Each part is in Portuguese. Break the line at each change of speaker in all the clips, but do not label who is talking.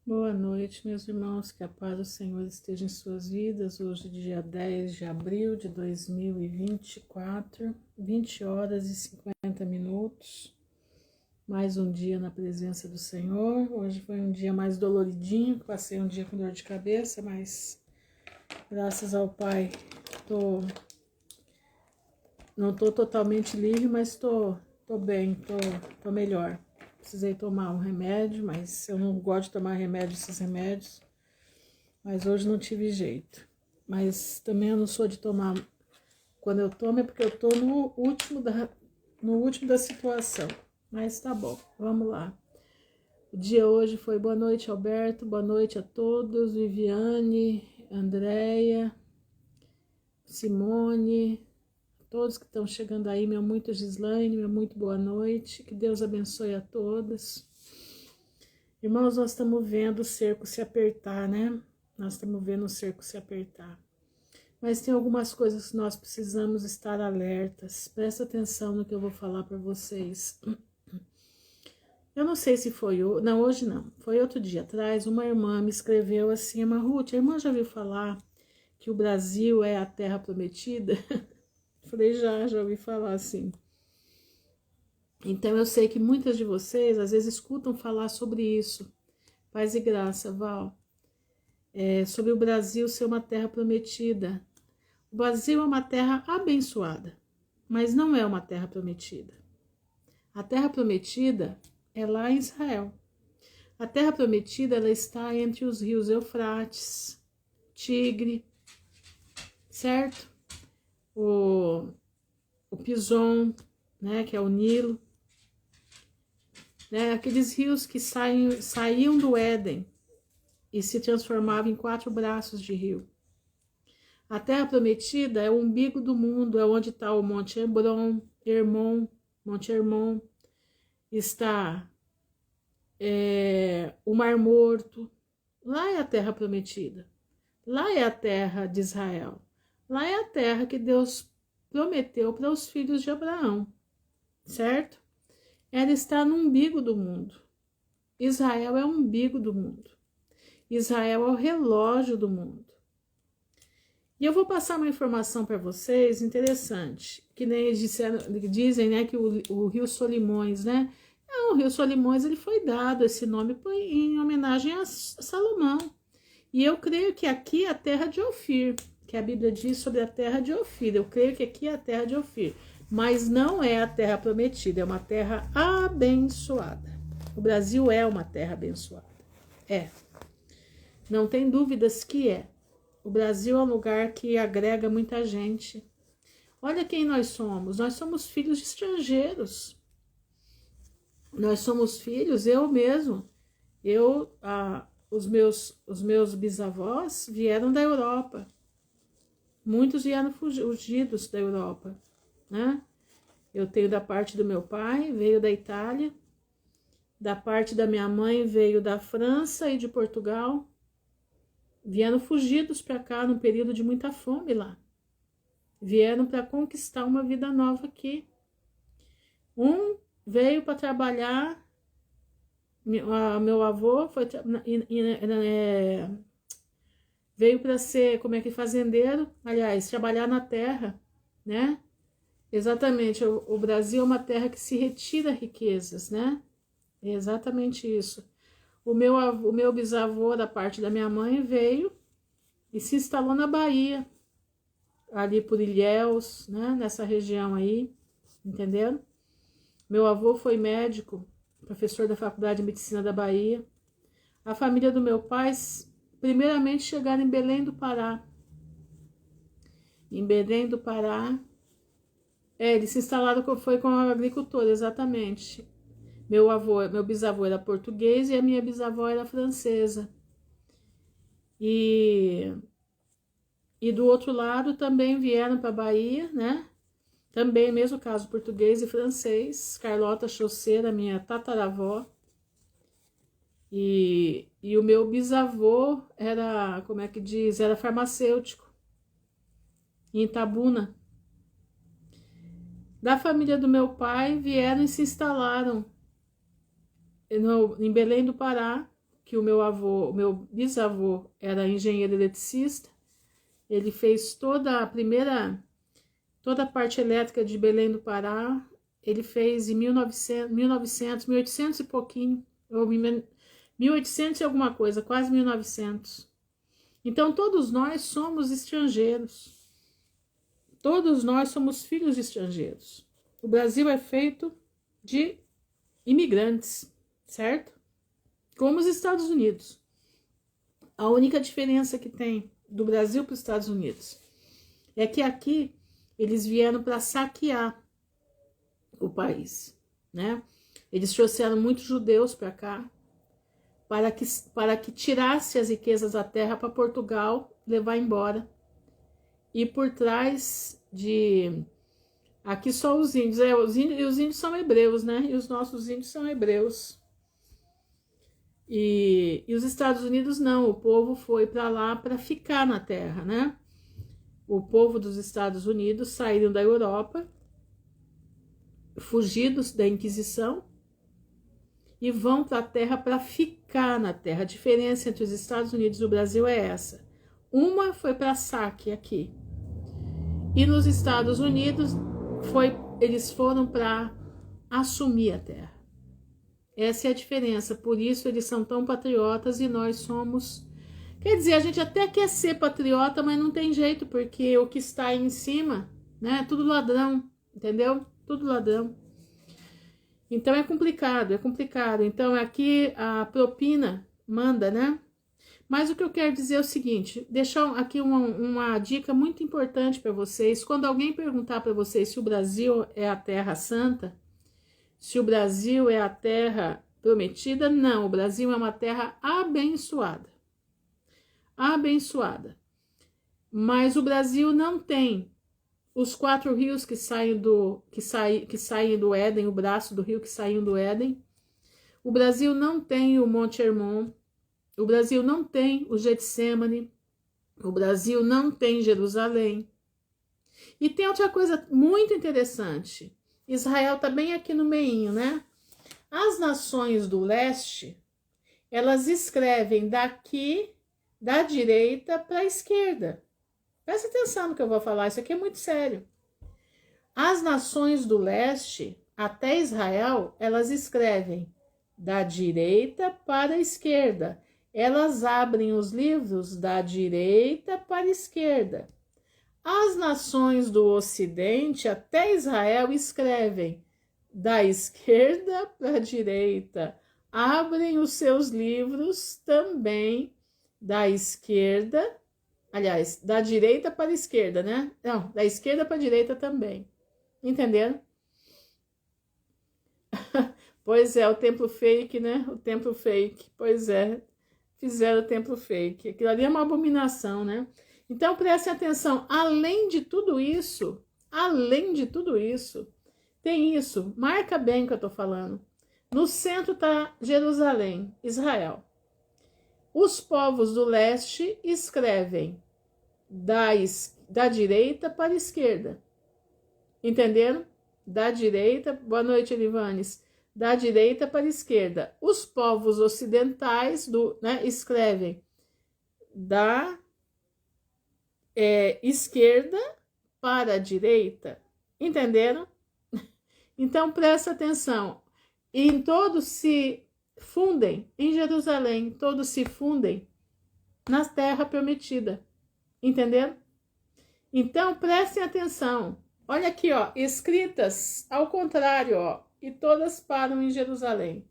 Boa noite, meus irmãos, que a paz do Senhor esteja em suas vidas. Hoje, dia 10 de abril de 2024, 20 horas e 50 minutos. Mais um dia na presença do Senhor. Hoje foi um dia mais doloridinho, passei um dia com dor de cabeça, mas graças ao Pai, não tô totalmente livre, mas tô bem, tô melhor. Precisei tomar um remédio, mas eu não gosto de tomar remédio, esses remédios. Mas hoje não tive jeito. Mas também eu não sou de tomar. Quando eu tomo é porque eu tô no último da situação. Mas tá bom, vamos lá. O dia hoje foi boa noite, Alberto. Boa noite a todos. Viviane, Andréia, Simone, todos que estão chegando aí, meu muito Gislaine, meu muito boa noite, que Deus abençoe a todas. Irmãos, nós estamos vendo o cerco se apertar, né? Nós estamos vendo o cerco se apertar. Mas tem algumas coisas que nós precisamos estar alertas. Presta atenção no que eu vou falar para vocês. Eu não sei se foi hoje, não, hoje não. Foi outro dia atrás, uma irmã me escreveu assim: irmã Ruth, a irmã já ouviu falar que o Brasil é a terra prometida? Falei, já ouvi falar assim. Então eu sei que muitas de vocês às vezes escutam falar sobre isso. Paz e graça, Val. Sobre o Brasil ser uma terra prometida. O Brasil é uma terra abençoada, mas não é uma terra prometida. A terra prometida é lá em Israel. A terra prometida ela está entre os rios Eufrates, Tigre, certo? O Pison, né, que é o Nilo, né, aqueles rios que saíam do Éden e se transformavam em 4 braços de rio. A terra prometida é o umbigo do mundo, é onde está o Monte Hermon, Monte Hermon, está o Mar Morto. Lá é a terra prometida. Lá é a terra de Israel. Lá é a terra que Deus prometeu para os filhos de Abraão, certo? Ela está no umbigo do mundo. Israel é o umbigo do mundo. Israel é o relógio do mundo. E eu vou passar uma informação para vocês interessante, que nem dizem, né, que o Rio Solimões, né? O Rio Solimões ele foi dado esse nome em homenagem a Salomão. E eu creio que aqui é a terra de Ofir, que a Bíblia diz sobre a terra de Ofir. Eu creio que aqui é a terra de Ofir, mas não é a terra prometida, é uma terra abençoada. O Brasil é uma terra abençoada. Não tem dúvidas que é. O Brasil é um lugar que agrega muita gente. Olha quem nós somos filhos de estrangeiros. Nós somos filhos, eu mesmo. Os meus bisavós vieram da Europa. Muitos vieram fugidos da Europa, né? Eu tenho da parte do meu pai, veio da Itália. Da parte da minha mãe, veio da França e de Portugal. Vieram fugidos para cá num período de muita fome lá. Vieram para conquistar uma vida nova aqui. Um veio para trabalhar. Meu avô veio para ser, fazendeiro, aliás, trabalhar na terra, né? Exatamente, o Brasil é uma terra que se retira riquezas, né? É exatamente isso. O meu bisavô, da parte da minha mãe, veio e se instalou na Bahia, ali por Ilhéus, né? Nessa região aí, entenderam? Meu avô foi médico, professor da Faculdade de Medicina da Bahia. A família do meu pai, primeiramente, chegaram em Belém do Pará. Em Belém do Pará, eles se instalaram, foi com a agricultura, exatamente. Meu bisavô era português e a minha bisavó era francesa. E do outro lado também vieram para a Bahia, né? Também, mesmo caso, português e francês. Carlota Choceira, minha tataravó. E o meu bisavô era, era farmacêutico, em Itabuna. Da família do meu pai, vieram e se instalaram em Belém do Pará, que o meu bisavô era engenheiro eletricista. Ele fez toda a parte elétrica de Belém do Pará. Ele fez em 1800 e pouquinho, ou 1800 e alguma coisa, quase 1900. Então, todos nós somos estrangeiros. Todos nós somos filhos de estrangeiros. O Brasil é feito de imigrantes, certo? Como os Estados Unidos. A única diferença que tem do Brasil para os Estados Unidos é que aqui eles vieram para saquear o país, né? Eles trouxeram muitos judeus para cá para que tirasse as riquezas da terra para Portugal levar embora. E por trás de... Aqui só os índios, os índios são hebreus, né? E os nossos índios são hebreus. E os Estados Unidos não, o povo foi para lá para ficar na terra, né? O povo dos Estados Unidos saíram da Europa, fugidos da Inquisição, e vão para a terra para ficar na terra. A diferença entre os Estados Unidos e o Brasil é essa. Uma foi para saque aqui. E nos Estados Unidos eles foram para assumir a terra. Essa é a diferença. Por isso eles são tão patriotas e nós somos... Quer dizer, a gente até quer ser patriota, mas não tem jeito, porque o que está aí em cima, né, é tudo ladrão, entendeu? Tudo ladrão. Então é complicado, é complicado. Então aqui a propina manda, né? Mas o que eu quero dizer é o seguinte, deixar aqui uma dica muito importante para vocês. Quando alguém perguntar para vocês se o Brasil é a terra santa, se o Brasil é a terra prometida, não, o Brasil é uma terra abençoada. Abençoada. Mas o Brasil não tem os 4 rios que saem do Éden, o braço do rio que saiu do Éden. O Brasil não tem o Monte Hermon. O Brasil não tem o Getsemane. O Brasil não tem Jerusalém. E tem outra coisa muito interessante. Israel está bem aqui no meinho, né? As nações do leste, elas escrevem daqui, da direita para a esquerda. Presta atenção no que eu vou falar, isso aqui é muito sério. As nações do leste, até Israel, elas escrevem da direita para a esquerda. Elas abrem os livros da direita para a esquerda. As nações do ocidente, até Israel, escrevem da esquerda para a direita. Abrem os seus livros também da esquerda, aliás, da direita para a esquerda, né? Não, da esquerda para a direita também. Entenderam? Pois é, o templo fake, né? O templo fake. Pois é, fizeram o templo fake. Aquilo ali é uma abominação, né? Então, prestem atenção. Além de tudo isso, tem isso. Marca bem o que eu tô falando. No centro está Jerusalém, Israel. Os povos do leste escrevem da direita para a esquerda. Entenderam? Da direita, boa noite, Elivanes. Da direita para a esquerda. Os povos ocidentais escrevem da esquerda para a direita. Entenderam? Então, presta atenção. E todos se fundem em Jerusalém, todos se fundem na terra prometida. Entenderam? Então, prestem atenção. Olha aqui, ó, escritas ao contrário, ó, e todas param em Jerusalém.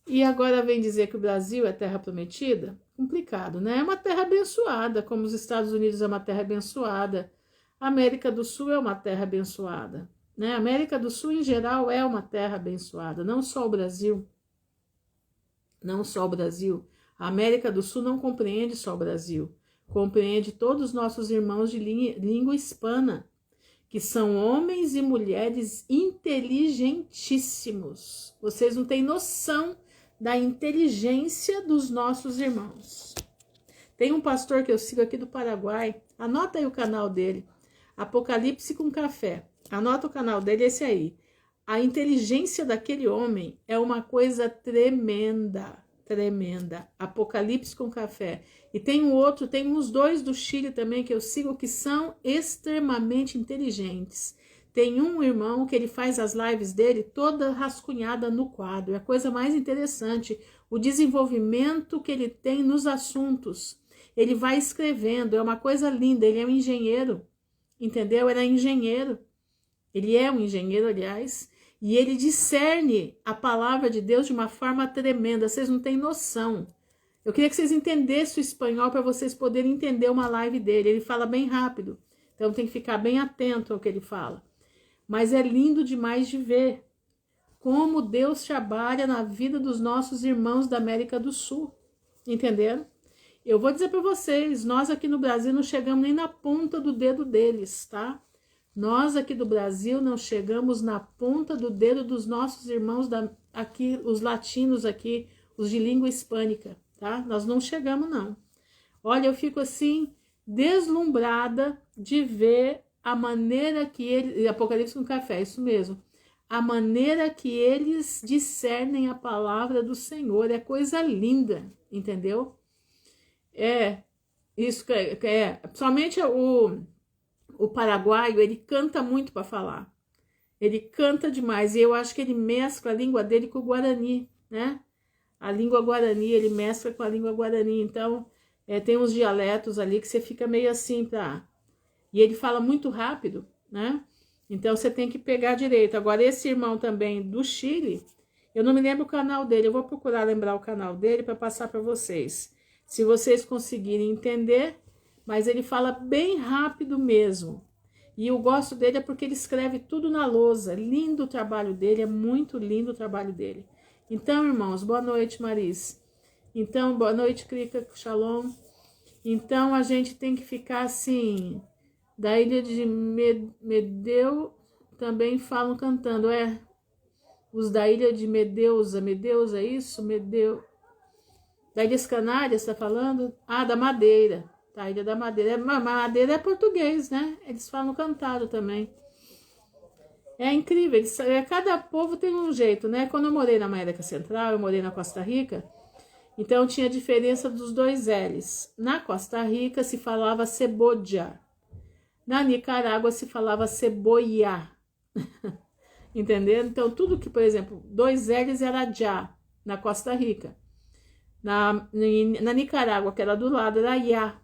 E agora vem dizer que o Brasil é terra prometida? Complicado, né? É uma terra abençoada, como os Estados Unidos é uma terra abençoada. A América do Sul é uma terra abençoada, né? A América do Sul, em geral, é uma terra abençoada, não só o Brasil. Não só o Brasil. A América do Sul não compreende só o Brasil. Compreende todos os nossos irmãos de língua hispana, que são homens e mulheres inteligentíssimos. Vocês não têm noção da inteligência dos nossos irmãos. Tem um pastor que eu sigo aqui do Paraguai, anota aí o canal dele, Apocalipse com Café. Anota o canal dele, esse aí. A inteligência daquele homem é uma coisa tremenda. tremenda. Apocalipse com Café. E tem um outro, tem uns dois do Chile também que eu sigo que são extremamente inteligentes. Tem um irmão que ele faz as lives dele toda rascunhada no quadro. É a coisa mais interessante. O desenvolvimento que ele tem nos assuntos. Ele vai escrevendo, é uma coisa linda. Ele é um engenheiro, entendeu? Ele é engenheiro. Ele é um engenheiro, aliás. E ele discerne a palavra de Deus de uma forma tremenda. Vocês não têm noção. Eu queria que vocês entendessem o espanhol para vocês poderem entender uma live dele. Ele fala bem rápido. Então tem que ficar bem atento ao que ele fala. Mas é lindo demais de ver como Deus trabalha na vida dos nossos irmãos da América do Sul. Entenderam? Eu vou dizer para vocês, nós aqui no Brasil não chegamos nem na ponta do dedo deles, tá? Nós aqui do Brasil não chegamos na ponta do dedo dos nossos irmãos aqui, os latinos aqui, os de língua hispânica, tá? Nós não chegamos, não. Olha, eu fico assim, deslumbrada de ver a maneira que eles... Apocalipse com Café, isso mesmo. A maneira que eles discernem a palavra do Senhor. É coisa linda, entendeu? Isso que é. Somente o paraguaio, ele canta muito para falar. Ele canta demais. E eu acho que ele mescla a língua dele com o Guarani, né? A língua Guarani, ele mescla com a língua Guarani. Então, tem uns dialetos ali que você fica meio assim pra... E ele fala muito rápido, né? Então, você tem que pegar direito. Agora, esse irmão também do Chile, eu não me lembro o canal dele. Eu vou procurar lembrar o canal dele para passar para vocês. Se vocês conseguirem entender... Mas ele fala bem rápido mesmo. E eu gosto dele é porque ele escreve tudo na lousa. Lindo o trabalho dele, é muito lindo o trabalho dele. Então, irmãos, boa noite, Maris. Então, boa noite, Krika, Shalom. Então, a gente tem que ficar assim... Da ilha de Medeu também falam cantando. Os da ilha de Medeusa, é isso? Medeu. Da Ilhas Canárias, tá falando? Ah, da Madeira. Tá, Ilha da Madeira. Madeira é português, né? Eles falam cantado também. É incrível. Cada povo tem um jeito, né? Quando eu morei na América Central, eu morei na Costa Rica, então tinha a diferença dos dois L's. Na Costa Rica se falava cebolla. Na Nicarágua se falava ceboia. Entendeu? Então, tudo que, por exemplo, dois L's era já, na Costa Rica. Na Nicarágua, que era do lado, era ya.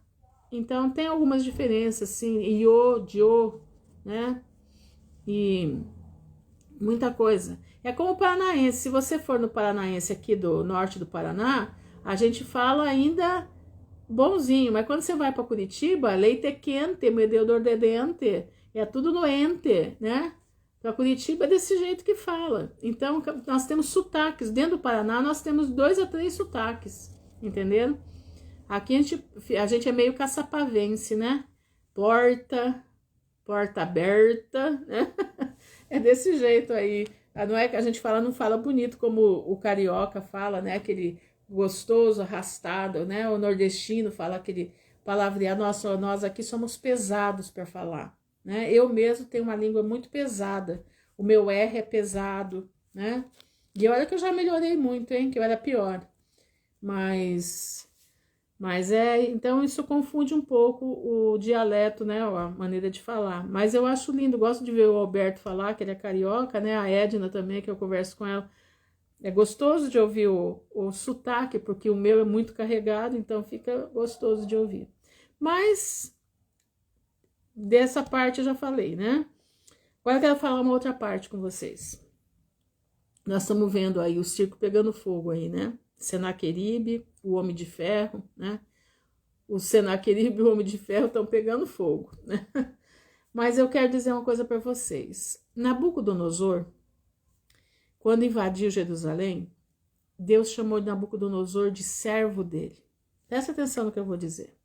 Então, tem algumas diferenças, assim, io, dio, né? E muita coisa. É como o paranaense. Se você for no paranaense aqui do norte do Paraná, a gente fala ainda bonzinho, mas quando você vai para Curitiba, leite quente, mededor de dente, é tudo no ente, né? Para Curitiba é desse jeito que fala. Então, nós temos sotaques. Dentro do Paraná, nós temos 2 a 3 sotaques, entenderam? Aqui a gente é meio caçapavense, né? Porta aberta, né? É desse jeito aí. Não é que a gente fala, não fala bonito como o carioca fala, né? Aquele gostoso, arrastado, né? O nordestino fala aquele palavreado. Nossa, nós aqui somos pesados para falar, né? Eu mesmo tenho uma língua muito pesada. O meu R é pesado, né? E olha que eu já melhorei muito, hein? Que eu era pior. Mas então isso confunde um pouco o dialeto, né, a maneira de falar. Mas eu acho lindo, gosto de ver o Alberto falar, que ele é carioca, né, a Edna também, que eu converso com ela. É gostoso de ouvir o sotaque, porque o meu é muito carregado, então fica gostoso de ouvir. Mas dessa parte eu já falei, né? Agora eu quero falar uma outra parte com vocês. Nós estamos vendo aí o circo pegando fogo aí, né? Senaqueribe, o Homem de Ferro, né? O Senaqueribe e o Homem de Ferro estão pegando fogo, né? Mas eu quero dizer uma coisa para vocês. Nabucodonosor, quando invadiu Jerusalém, Deus chamou de Nabucodonosor de servo dele. Presta atenção no que eu vou dizer.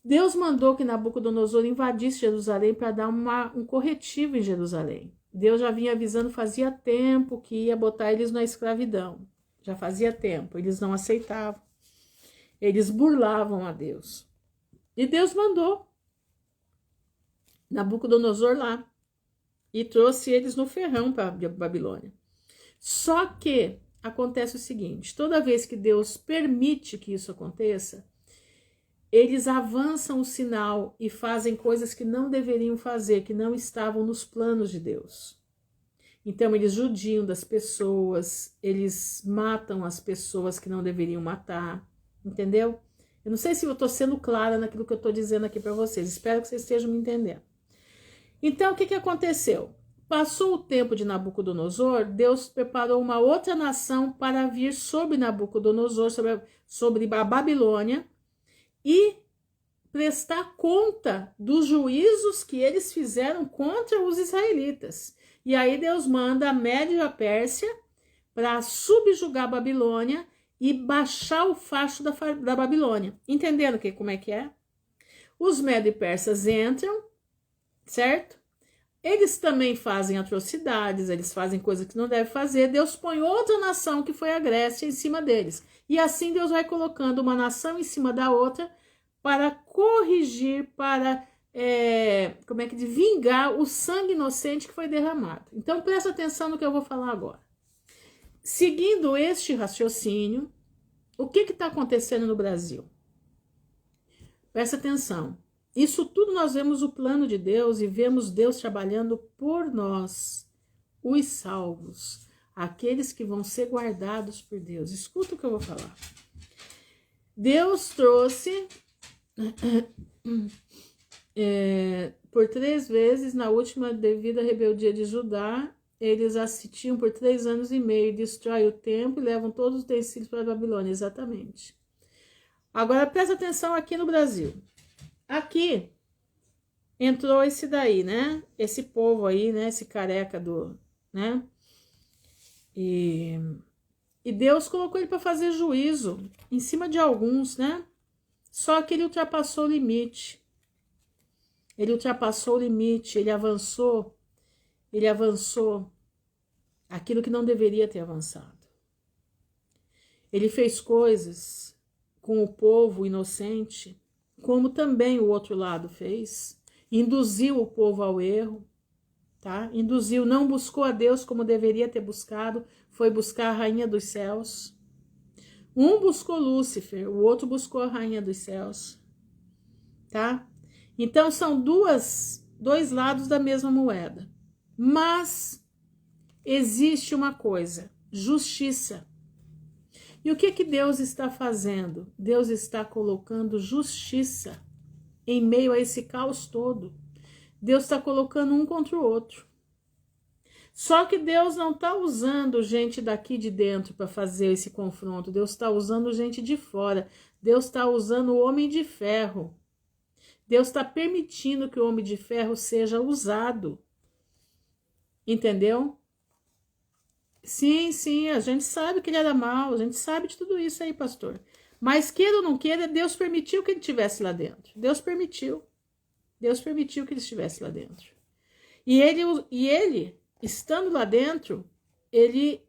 Deus mandou que Nabucodonosor invadisse Jerusalém para dar um corretivo em Jerusalém. Deus já vinha avisando fazia tempo que ia botar eles na escravidão. Já fazia tempo, eles não aceitavam. Eles burlavam a Deus. E Deus mandou Nabucodonosor lá e trouxe eles no ferrão para a Babilônia. Só que acontece o seguinte, toda vez que Deus permite que isso aconteça, eles avançam o sinal e fazem coisas que não deveriam fazer, que não estavam nos planos de Deus. Então eles judiam das pessoas, eles matam as pessoas que não deveriam matar, entendeu? Eu não sei se eu estou sendo clara naquilo que eu estou dizendo aqui para vocês, espero que vocês estejam me entendendo. Então o que aconteceu? Passou o tempo de Nabucodonosor, Deus preparou uma outra nação para vir sobre Nabucodonosor, sobre a Babilônia, e prestar conta dos juízos que eles fizeram contra os israelitas. E aí Deus manda a Média e a Pérsia para subjugar a Babilônia e baixar o facho da Babilônia. Entendendo como é que é? Os Médios e Persas entram, certo? Eles também fazem atrocidades, eles fazem coisas que não devem fazer. Deus põe outra nação, que foi a Grécia, em cima deles. E assim Deus vai colocando uma nação em cima da outra para corrigir, para vingar o sangue inocente que foi derramado. Então presta atenção no que eu vou falar agora. Seguindo este raciocínio, o que está acontecendo no Brasil? Presta atenção. Isso tudo nós vemos o plano de Deus e vemos Deus trabalhando por nós, os salvos, aqueles que vão ser guardados por Deus. Escuta o que eu vou falar. Deus trouxe por 3 vezes, na última devido à rebeldia de Judá, eles assistiam por 3 anos e meio, destrói o templo e levam todos os utensílios para a Babilônia, exatamente. Agora presta atenção aqui no Brasil. Aqui entrou esse daí, né? Esse povo aí, né? Esse careca né? E Deus colocou ele para fazer juízo em cima de alguns, né? Só que ele ultrapassou o limite. Ele ultrapassou o limite, ele avançou aquilo que não deveria ter avançado. Ele fez coisas com o povo inocente, como também o outro lado fez, induziu o povo ao erro, tá? Induziu, não buscou a Deus como deveria ter buscado, foi buscar a rainha dos céus. Um buscou Lúcifer, o outro buscou a rainha dos céus, tá? Então são dois lados da mesma moeda. Mas existe uma coisa, justiça. E o que Deus está fazendo? Deus está colocando justiça em meio a esse caos todo. Deus está colocando um contra o outro. Só que Deus não está usando gente daqui de dentro para fazer esse confronto. Deus está usando gente de fora. Deus está usando o homem de ferro. Deus está permitindo que o homem de ferro seja usado. Entendeu? Sim, a gente sabe que ele era mau, a gente sabe de tudo isso aí, pastor. Mas queira ou não queira, Deus permitiu que ele estivesse lá dentro. Deus permitiu que ele estivesse lá dentro. E ele, estando lá dentro, ele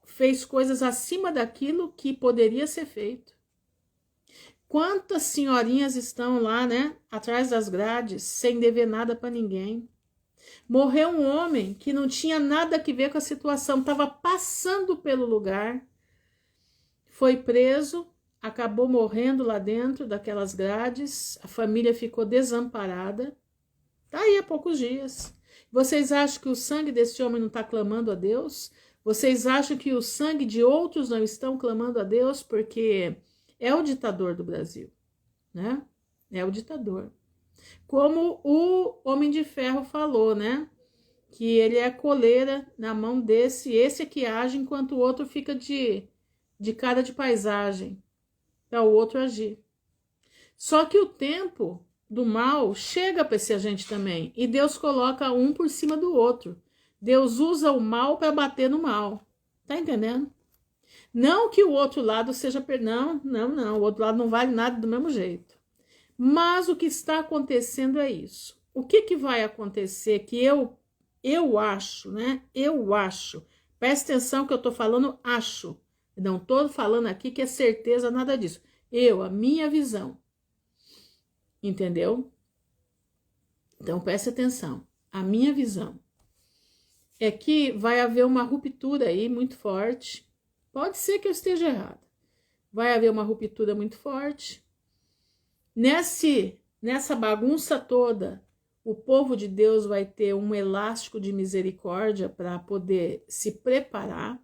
fez coisas acima daquilo que poderia ser feito. Quantas senhorinhas estão lá, né, atrás das grades, sem dever nada para ninguém? Morreu um homem que não tinha nada a ver com a situação, estava passando pelo lugar, foi preso, acabou morrendo lá dentro daquelas grades, a família ficou desamparada, tá aí há poucos dias. Vocês acham que o sangue desse homem não está clamando a Deus? Vocês acham que o sangue de outros não estão clamando a Deus? Porque é o ditador do Brasil, né? É o ditador. Como o Homem de Ferro falou, né? Que ele é coleira na mão esse é que age enquanto o outro fica de cara de paisagem para o outro agir. Só que o tempo do mal chega para esse agente também e Deus coloca um por cima do outro. Deus usa o mal para bater no mal. Tá entendendo? Não que o outro lado seja... Não. O outro lado não vale nada do mesmo jeito. Mas o que está acontecendo é isso. O que vai acontecer que eu acho, né? Eu acho. Presta atenção que eu estou falando acho. Não estou falando aqui que é certeza, nada disso. A minha visão. Entendeu? Então presta atenção. A minha visão é que vai haver uma ruptura aí muito forte Pode ser que eu esteja errada. Vai haver uma ruptura muito forte. Nessa bagunça toda, o povo de Deus vai ter um elástico de misericórdia para poder se preparar,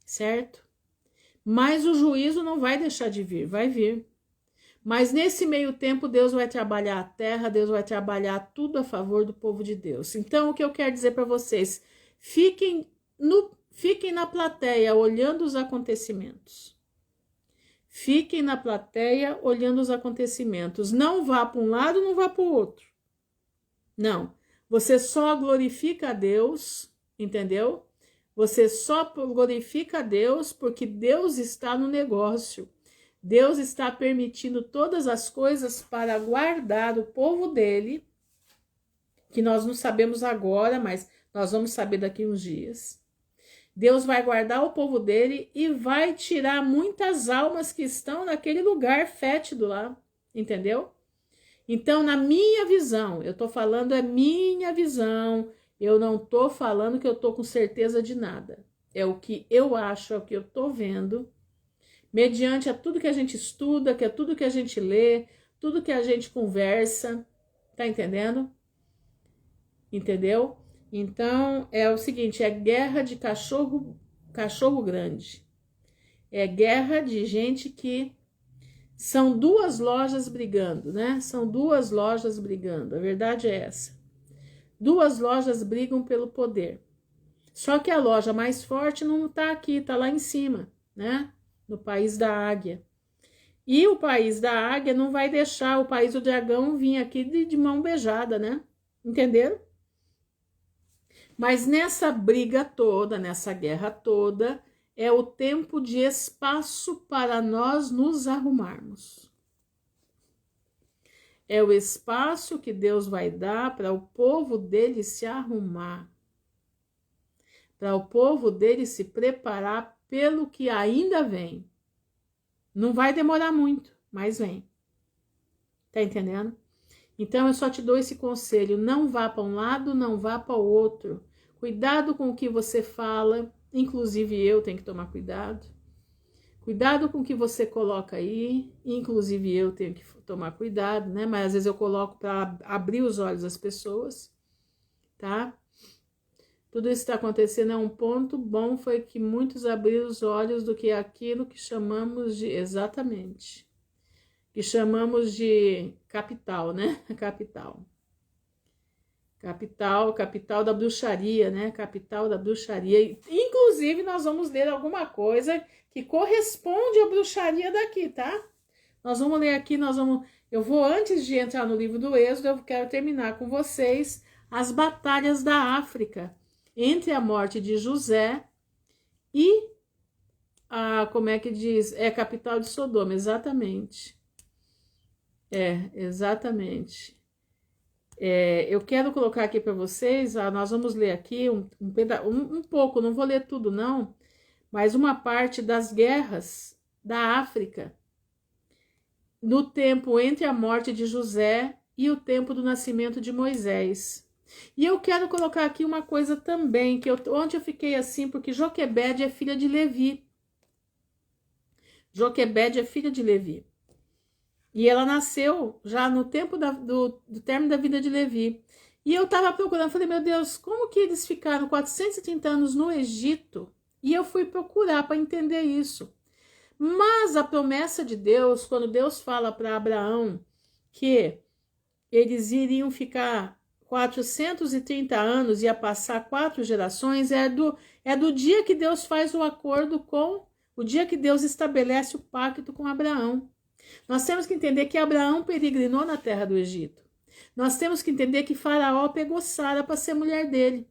certo? Mas o juízo não vai deixar de vir, vai vir. Mas nesse meio tempo, Deus vai trabalhar a terra, Deus vai trabalhar tudo a favor do povo de Deus. Então, o que eu quero dizer para vocês, fiquem na plateia olhando os acontecimentos. Fiquem na plateia olhando os acontecimentos. Não vá para um lado, não vá para o outro. Não. Você só glorifica a Deus, entendeu? Você só glorifica a Deus porque Deus está no negócio. Deus está permitindo todas as coisas para guardar o povo dele, que nós não sabemos agora, mas nós vamos saber daqui uns dias. Deus vai guardar o povo dele e vai tirar muitas almas que estão naquele lugar fétido lá, entendeu? Então, na minha visão, eu tô falando é minha visão, eu não tô falando que eu tô com certeza de nada. É o que eu acho, é o que eu tô vendo, mediante a tudo que a gente estuda, que é tudo que a gente lê, tudo que a gente conversa, tá entendendo? Entendeu? Então, é o seguinte, é guerra de cachorro grande. É guerra de gente que são duas lojas brigando, né? São duas lojas brigando, a verdade é essa. Duas lojas brigam pelo poder. Só que a loja mais forte não tá aqui, tá lá em cima, né? No país da águia. E o país da águia não vai deixar o país do dragão vir aqui de mão beijada, né? Entenderam? Mas nessa briga toda, nessa guerra toda, é o tempo de espaço para nós nos arrumarmos. É o espaço que Deus vai dar para o povo dele se arrumar. Para o povo dele se preparar pelo que ainda vem. Não vai demorar muito, mas vem. Tá entendendo? Então eu só te dou esse conselho, não vá para um lado, não vá para o outro. Cuidado com o que você fala, inclusive eu tenho que tomar cuidado. Cuidado com o que você coloca aí, inclusive eu tenho que tomar cuidado, né? Mas às vezes eu coloco para abrir os olhos das pessoas, tá? Tudo isso está acontecendo, é um ponto bom, foi que muitos abriram os olhos do que é aquilo que chamamos de, exatamente, que chamamos de capital, né? Capital da bruxaria, né? Capital da bruxaria. Inclusive, nós vamos ler alguma coisa que corresponde à bruxaria daqui, tá? Nós vamos ler aqui, eu vou, antes de entrar no livro do Êxodo, eu quero terminar com vocês as batalhas da África, entre a morte de José e a, como é que diz? É a capital de Sodoma, exatamente. Exatamente. Eu quero colocar aqui para vocês, nós vamos ler aqui um pouco, não vou ler tudo não, mas uma parte das guerras da África, no tempo entre a morte de José e o tempo do nascimento de Moisés. E eu quero colocar aqui uma coisa também, onde eu fiquei assim, porque Joquebede é filha de Levi. Joquebede é filha de Levi. E ela nasceu já no tempo do término da vida de Levi. E eu estava procurando, falei, meu Deus, como que eles ficaram 430 anos no Egito? E eu fui procurar para entender isso. Mas a promessa de Deus, quando Deus fala para Abraão que eles iriam ficar 430 anos, ia passar 4 gerações, é do dia que Deus faz o acordo o dia que Deus estabelece o pacto com Abraão. Nós temos que entender que Abraão peregrinou na terra do Egito. Nós temos que entender que Faraó pegou Sara para ser mulher dele.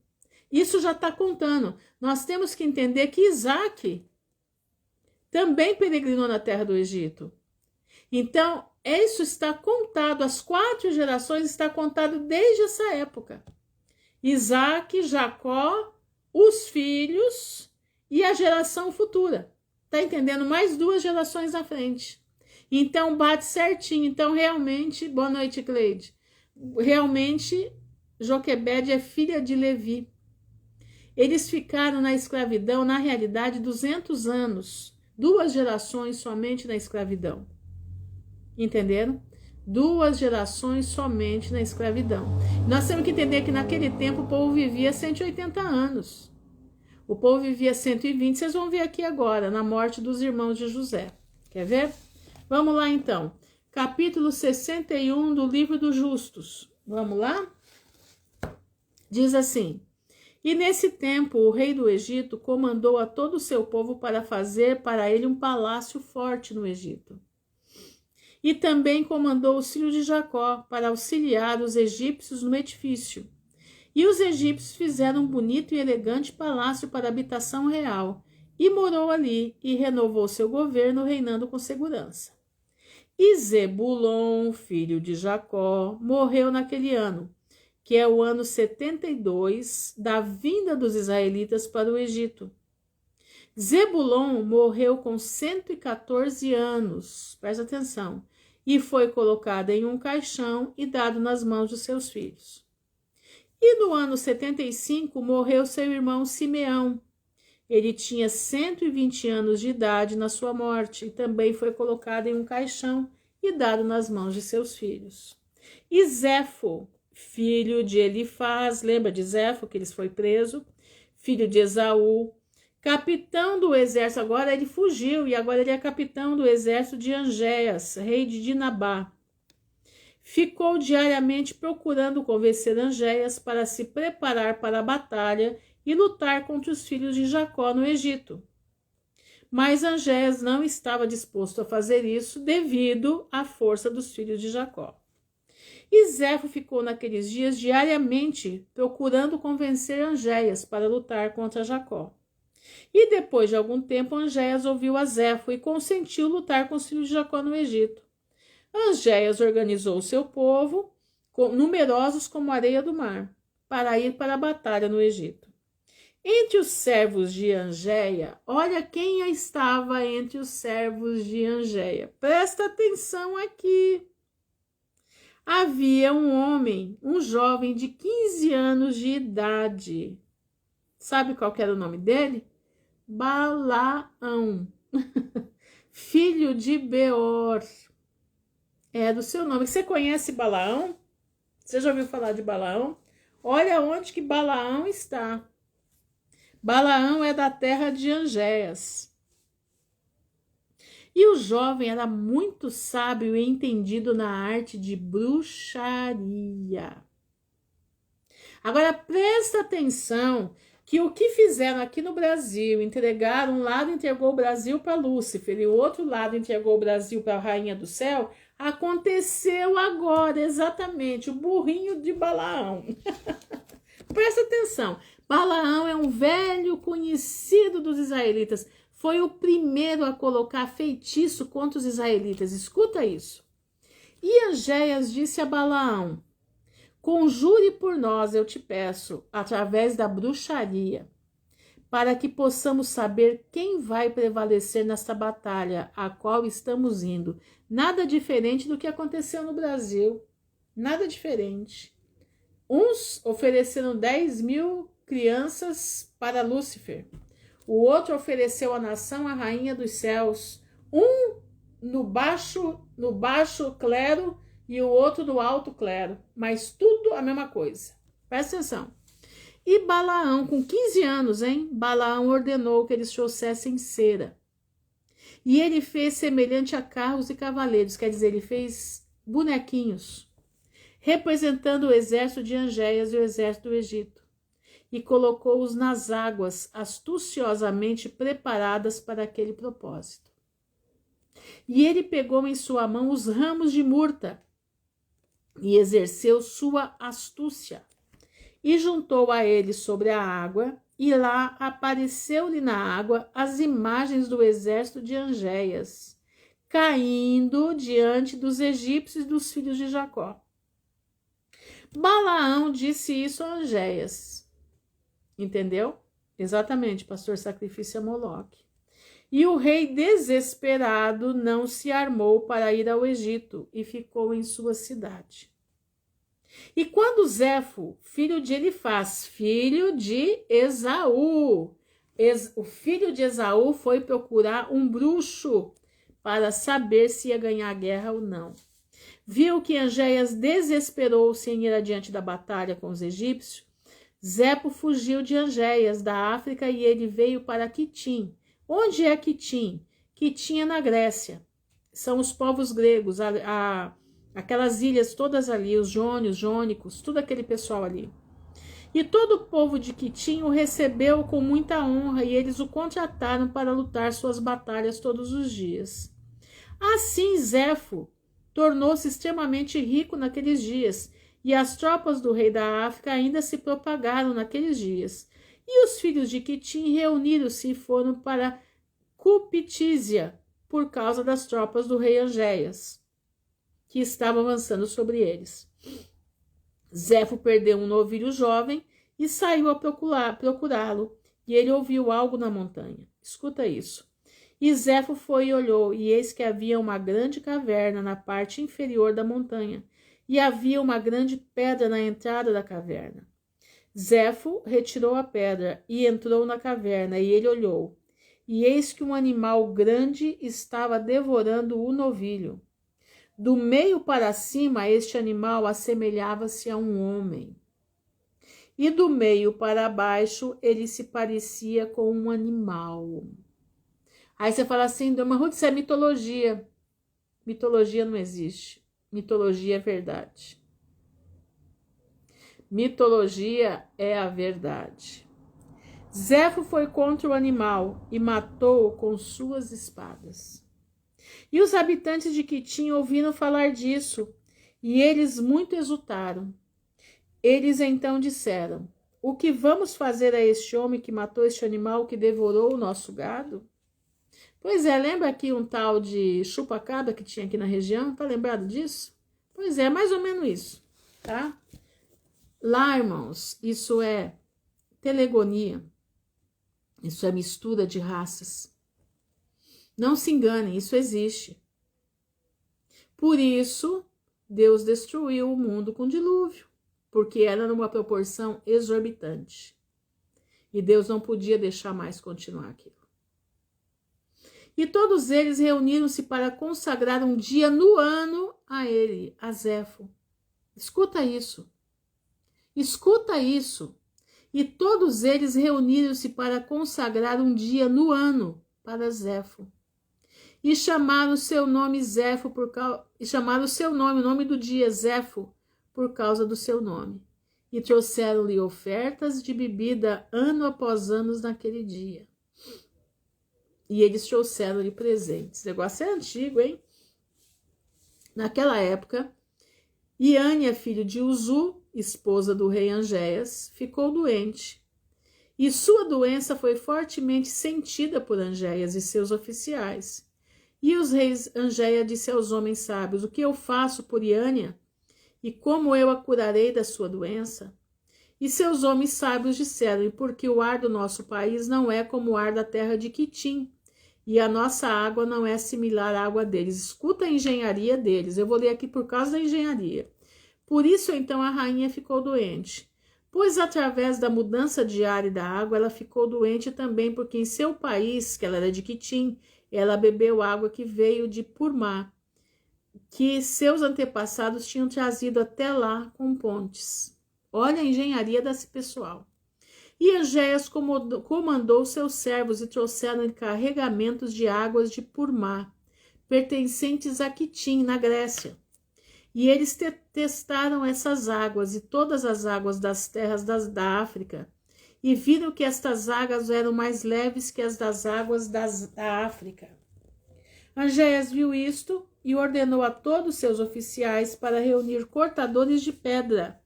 Isso já está contando. Nós temos que entender que Isaac também peregrinou na terra do Egito. Então, isso está contado, as 4 gerações está contado desde essa época. Isaac, Jacó, os filhos e a geração futura. Está entendendo? Mais 2 gerações na frente. Então, bate certinho. Então, realmente, boa noite, Cleide. Realmente, Joquebede é filha de Levi. Eles ficaram na escravidão, na realidade, 200 anos. 2 gerações somente na escravidão. Entenderam? 2 gerações somente na escravidão. Nós temos que entender que naquele tempo o povo vivia 180 anos. O povo vivia 120, vocês vão ver aqui agora, na morte dos irmãos de José. Quer ver? Vamos lá então. Capítulo 61 do livro dos justos. Vamos lá? Diz assim: E nesse tempo o rei do Egito comandou a todo o seu povo para fazer para ele um palácio forte no Egito. E também comandou os filhos de Jacó para auxiliar os egípcios no edifício. E os egípcios fizeram um bonito e elegante palácio para habitação real, e morou ali, e renovou seu governo, reinando com segurança. E Zebulon, filho de Jacó, morreu naquele ano, que é o ano 72 da vinda dos israelitas para o Egito. Zebulon morreu com 114 anos, presta atenção, e foi colocado em um caixão e dado nas mãos de seus filhos. E no ano 75 morreu seu irmão Simeão. Ele tinha 120 anos de idade na sua morte e também foi colocado em um caixão e dado nas mãos de seus filhos. E Zefo, filho de Elifaz, lembra de Zefo, que ele foi preso, filho de Esaú, capitão do exército, agora ele fugiu e agora ele é capitão do exército de Angéas, rei de Dinabá. Ficou diariamente procurando convencer Angéas para se preparar para a batalha e lutar contra os filhos de Jacó no Egito. Mas Angéas não estava disposto a fazer isso devido à força dos filhos de Jacó. E Zefo ficou naqueles dias diariamente procurando convencer Angéas para lutar contra Jacó. E depois de algum tempo, Angéas ouviu a Zefo e consentiu lutar com os filhos de Jacó no Egito. Angéas organizou o seu povo, numerosos como a areia do mar, para ir para a batalha no Egito. Entre os servos de Angéia, olha quem estava entre os servos de Angéia. Presta atenção aqui. Havia um homem, um jovem de 15 anos de idade. Sabe qual era o nome dele? Balaão, filho de Beor. É do seu nome. Você conhece Balaão? Você já ouviu falar de Balaão? Olha onde que Balaão está. Balaão é da terra de Angéas. E o jovem era muito sábio e entendido na arte de bruxaria. Agora presta atenção que o que fizeram aqui no Brasil, entregaram, um lado entregou o Brasil para Lúcifer e o outro lado entregou o Brasil para a Rainha do Céu, aconteceu agora, exatamente, o burrinho de Balaão. Presta atenção, Balaão é um velho conhecido dos israelitas, foi o primeiro a colocar feitiço contra os israelitas, escuta isso. E Angéas disse a Balaão: conjure por nós, eu te peço, através da bruxaria, para que possamos saber quem vai prevalecer nesta batalha a qual estamos indo. Nada diferente do que aconteceu no Brasil. Nada diferente. Uns ofereceram 10.000 crianças para Lúcifer. O outro ofereceu à nação a rainha dos céus. Um no baixo clero e o outro no alto clero. Mas tudo a mesma coisa. Presta atenção. E Balaão, com 15 anos, Balaão ordenou que eles trouxessem cera. E ele fez semelhante a carros e cavaleiros, quer dizer, ele fez bonequinhos, representando o exército de Angéas e o exército do Egito, e colocou-os nas águas astuciosamente preparadas para aquele propósito. E ele pegou em sua mão os ramos de murta e exerceu sua astúcia, e juntou a ele sobre a água, e lá apareceu-lhe na água as imagens do exército de Angéas, caindo diante dos egípcios e dos filhos de Jacó. Balaão disse isso a Angéas. Entendeu? Exatamente, pastor, sacrifício a Moloque. E o rei, desesperado, não se armou para ir ao Egito e ficou em sua cidade. E quando Zéfo, filho de Elifaz, filho de Esaú, o filho de Esaú foi procurar um bruxo para saber se ia ganhar a guerra ou não. Viu que Angéias desesperou-se em ir adiante da batalha com os egípcios. Zéfo fugiu de Angéias, da África, e ele veio para Quitim. Onde é Quitim? Quitim é na Grécia. São os povos gregos, aquelas ilhas todas ali, os jônios, jônicos, tudo aquele pessoal ali. E todo o povo de Quitim o recebeu com muita honra, e eles o contrataram para lutar suas batalhas todos os dias. Assim, Zéfo tornou-se extremamente rico naqueles dias, e as tropas do rei da África ainda se propagaram naqueles dias. E os filhos de Quitim reuniram-se e foram para Cupitísia, por causa das tropas do rei Angéias, que estavam avançando sobre eles. Zéfo perdeu um novilho jovem e saiu a procurá-lo, e ele ouviu algo na montanha. Escuta isso. E Zéfo foi e olhou, e eis que havia uma grande caverna na parte inferior da montanha, e havia uma grande pedra na entrada da caverna. Zéfo retirou a pedra e entrou na caverna, e ele olhou, e eis que um animal grande estava devorando o novilho. Do meio para cima, este animal assemelhava-se a um homem, e do meio para baixo, ele se parecia com um animal. Aí você fala assim, mas Ruth, isso é mitologia. Mitologia não existe. Mitologia é verdade. Mitologia é a verdade. Zéfo foi contra o animal e matou-o com suas espadas. E os habitantes de Quitim ouviram falar disso, e eles muito exultaram. Eles então disseram: o que vamos fazer a este homem que matou este animal que devorou o nosso gado? Pois é, lembra aqui um tal de chupa-cabra que tinha aqui na região? Tá lembrado disso? Pois é, mais ou menos isso, tá? Lá, irmãos, isso é telegonia. Isso é mistura de raças. Não se enganem, isso existe. Por isso, Deus destruiu o mundo com dilúvio, porque era numa proporção exorbitante. E Deus não podia deixar mais continuar aquilo. E todos eles reuniram-se para consagrar um dia no ano a ele, a Zéfo. Escuta isso. Escuta isso. E todos eles reuniram-se para consagrar um dia no ano para Zéfo. E chamaram o seu nome Zéfo o nome do dia Zéfo, por causa do seu nome. E trouxeram-lhe ofertas de bebida ano após ano naquele dia. E eles trouxeram-lhe presentes. O negócio é antigo, hein? Naquela época, Iânia, filho de Uzu, esposa do rei Angéias, ficou doente. E sua doença foi fortemente sentida por Angéias e seus oficiais. E os reis Angéia disse aos homens sábios: o que eu faço por Iânia? E como eu a curarei da sua doença? E seus homens sábios disseram: porque o ar do nosso país não é como o ar da terra de Quitim, e a nossa água não é similar à água deles. Escuta a engenharia deles. Eu vou ler aqui por causa da engenharia. Por isso, então, a rainha ficou doente. Pois, através da mudança de ar e da água, ela ficou doente também, porque em seu país, que ela era de Quitim, ela bebeu água que veio de Purmá, que seus antepassados tinham trazido até lá com pontes. Olha a engenharia desse pessoal. E Angéias comandou seus servos e trouxeram carregamentos de águas de Purmá, pertencentes a Quitim, na Grécia. E eles testaram essas águas e todas as águas das terras da África, e viram que estas águas eram mais leves que as das águas da África. Angéias viu isto e ordenou a todos seus oficiais para reunir cortadores de pedra,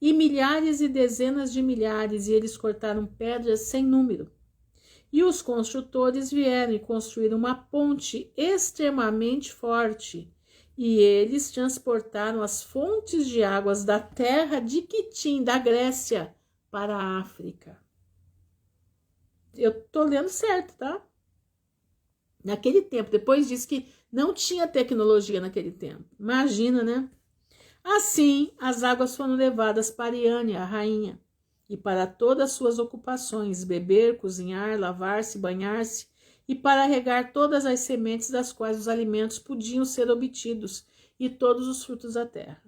e milhares e dezenas de milhares, e eles cortaram pedras sem número. E os construtores vieram e construíram uma ponte extremamente forte, e eles transportaram as fontes de águas da terra de Quitim, da Grécia, para a África. Eu tô lendo certo, tá? Naquele tempo, depois diz que não tinha tecnologia naquele tempo. Imagina, né? Assim, as águas foram levadas para Iânia, a rainha, e para todas as suas ocupações, beber, cozinhar, lavar-se, banhar-se, e para regar todas as sementes das quais os alimentos podiam ser obtidos, e todos os frutos da terra.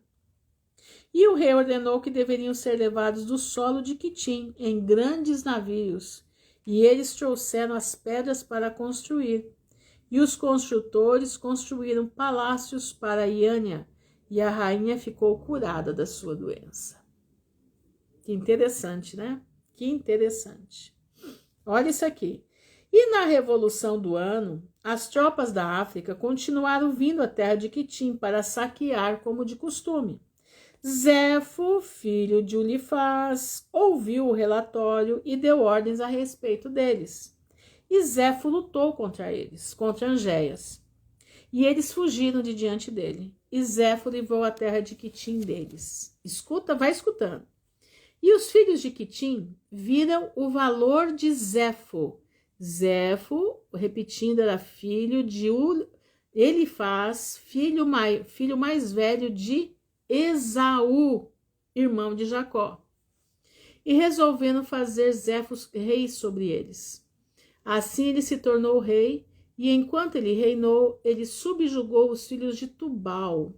E o rei ordenou que deveriam ser levados do solo de Quitim em grandes navios, e eles trouxeram as pedras para construir. E os construtores construíram palácios para Iânia, e a rainha ficou curada da sua doença. Que interessante, né? Que interessante. Olha isso aqui. E na Revolução do Ano, as tropas da África continuaram vindo à terra de Quitim para saquear como de costume. Zefo, filho de Ulifaz, ouviu o relatório e deu ordens a respeito deles. E Zefo lutou contra eles, contra Angéias. E eles fugiram de diante dele. E Zefo livrou a terra de Quitim deles. Escuta, vai escutando. E os filhos de Quitim viram o valor de Zefo. Zefo, repetindo, era filho de Elifaz, filho mais velho de Esaú, irmão de Jacó. E resolveram fazer Zefo rei sobre eles. Assim ele se tornou rei, e enquanto ele reinou, ele subjugou os filhos de Tubal.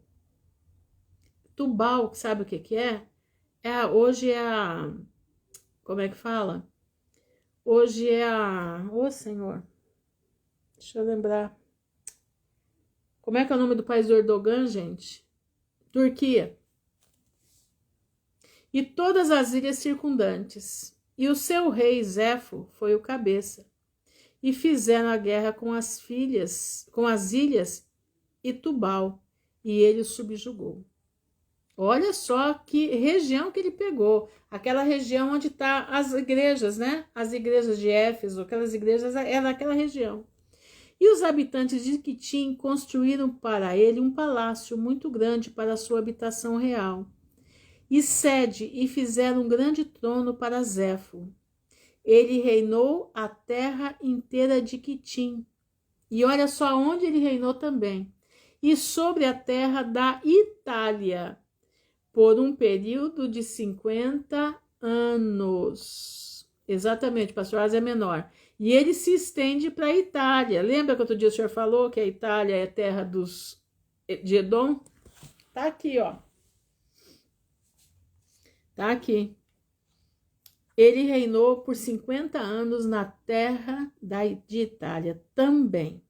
Tubal, sabe o que é? Hoje é a... Como é que fala? Hoje é a... Ô, Senhor. Deixa eu lembrar. Como é que é o nome do país do Erdogan, gente? Turquia. E todas as ilhas circundantes. E o seu rei, Zefo, foi o cabeça. E fizeram a guerra com as ilhas e Tubal. E ele o subjugou. Olha só que região que ele pegou. Aquela região onde estão as igrejas, né? As igrejas de Éfeso, aquelas igrejas, é naquela região. E os habitantes de Quitim construíram para ele um palácio muito grande para a sua habitação real. E sede, e fizeram um grande trono para Zefo. Ele reinou a terra inteira de Quitim. E olha só onde ele reinou também. E sobre a terra da Itália, por um período de 50 anos. Exatamente, pastor Asa é menor. E ele se estende para a Itália. Lembra que outro dia o senhor falou que a Itália é terra de Edom? Tá aqui, ó. Tá aqui. Ele reinou por 50 anos na terra de Itália também.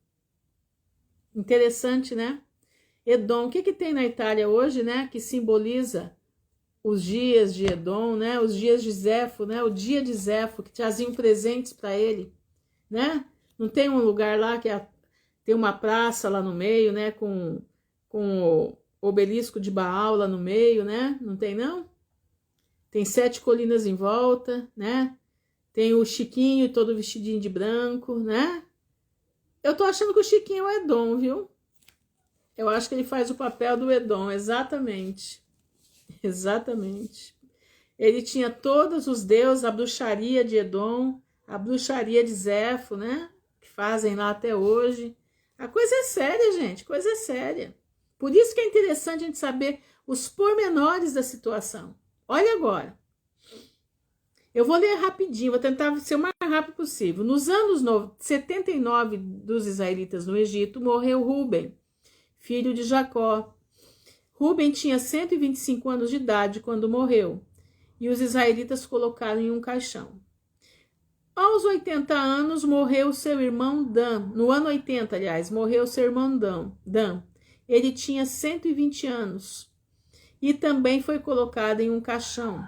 Interessante, né? Edom, o que tem na Itália hoje, né? Que simboliza os dias de Edom, né? Os dias de Zefo, né? O dia de Zefo, que traziam presentes para ele, né? Não tem um lugar lá que tem uma praça lá no meio, né? Com o obelisco de Baal lá no meio, né? Não tem, não? Tem 7 colinas em volta, né? Tem o Chiquinho todo vestidinho de branco, né? Eu tô achando que o Chiquinho é Edom, viu? Eu acho que ele faz o papel do Edom, exatamente. Exatamente. Ele tinha todos os deuses, a bruxaria de Edom, a bruxaria de Zefo, né? Que fazem lá até hoje. A coisa é séria, gente, coisa é séria. Por isso que é interessante a gente saber os pormenores da situação. Olha agora. Eu vou ler rapidinho, vou tentar ser o mais rápido possível. Nos anos 79 dos israelitas no Egito, morreu Ruben, filho de Jacó. Ruben tinha 125 anos de idade quando morreu, e os israelitas colocaram em um caixão. Aos 80 anos morreu seu irmão Dan. No ano 80, aliás, morreu seu irmão Dan. Ele tinha 120 anos e também foi colocado em um caixão.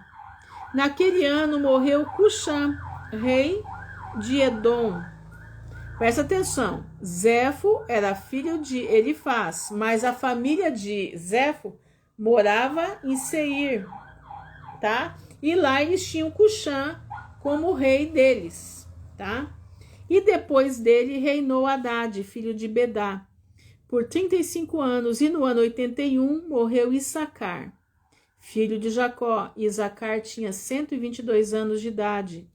Naquele ano morreu Cuxã, rei de Edom. Presta atenção, Zefo era filho de Elifaz, mas a família de Zefo morava em Seir, tá? E lá eles tinham Cuxã como rei deles, tá? E depois dele reinou Haddad, filho de Bedá, por 35 anos, e no ano 81 morreu Issacar, filho de Jacó. Issacar tinha 122 anos de idade.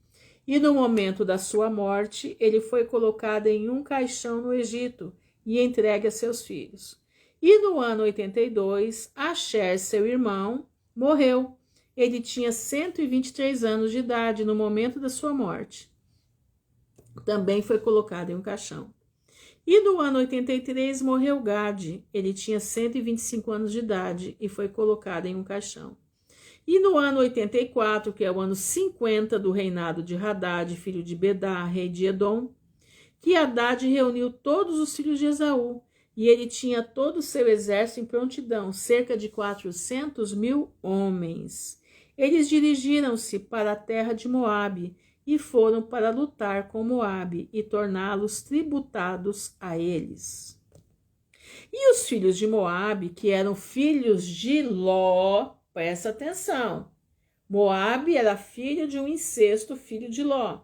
E no momento da sua morte, ele foi colocado em um caixão no Egito e entregue a seus filhos. E no ano 82, Asher, seu irmão, morreu. Ele tinha 123 anos de idade no momento da sua morte. Também foi colocado em um caixão. E no ano 83 morreu Gade. Ele tinha 125 anos de idade e foi colocado em um caixão. E no ano 84, que é o ano 50 do reinado de Hadad, filho de Bedá, rei de Edom, que Hadad reuniu todos os filhos de Esaú, e ele tinha todo o seu exército em prontidão, cerca de 400.000 homens. Eles dirigiram-se para a terra de Moabe e foram para lutar com Moabe e torná-los tributados a eles. E os filhos de Moabe, que eram filhos de Ló, presta atenção, Moabe era filho de um incesto, filho de Ló.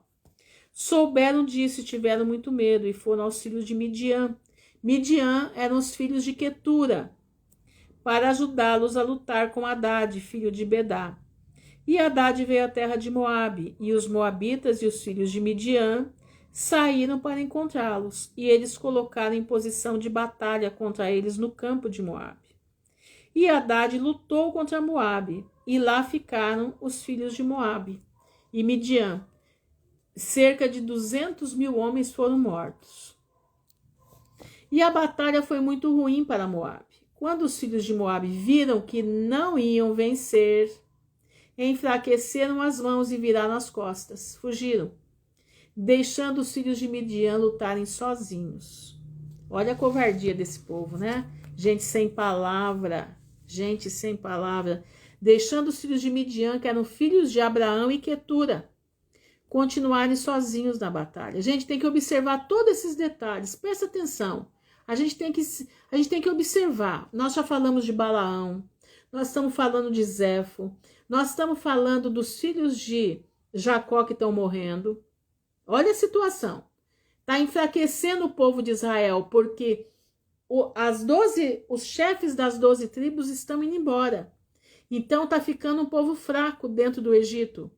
Souberam disso e tiveram muito medo e foram aos filhos de Midian. Midian eram os filhos de Quetura, para ajudá-los a lutar com Hadad, filho de Bedá. E Hadad veio à terra de Moabe, e os moabitas e os filhos de Midian saíram para encontrá-los, e eles colocaram em posição de batalha contra eles no campo de Moabe. E Hadad lutou contra Moabe, e lá ficaram os filhos de Moabe e Midian. Cerca de 200.000 homens foram mortos. E a batalha foi muito ruim para Moabe. Quando os filhos de Moabe viram que não iam vencer, enfraqueceram as mãos e viraram as costas, fugiram, deixando os filhos de Midian lutarem sozinhos. Olha a covardia desse povo, né? Gente sem palavra, deixando os filhos de Midian, que eram filhos de Abraão e Quetura, continuarem sozinhos na batalha. A gente tem que observar todos esses detalhes, presta atenção. A gente tem que observar. Nós já falamos de Balaão, nós estamos falando de Zefo, nós estamos falando dos filhos de Jacó que estão morrendo. Olha a situação. Está enfraquecendo o povo de Israel, porque os chefes das 12 tribos estão indo embora. Então está ficando um povo fraco dentro do Egito.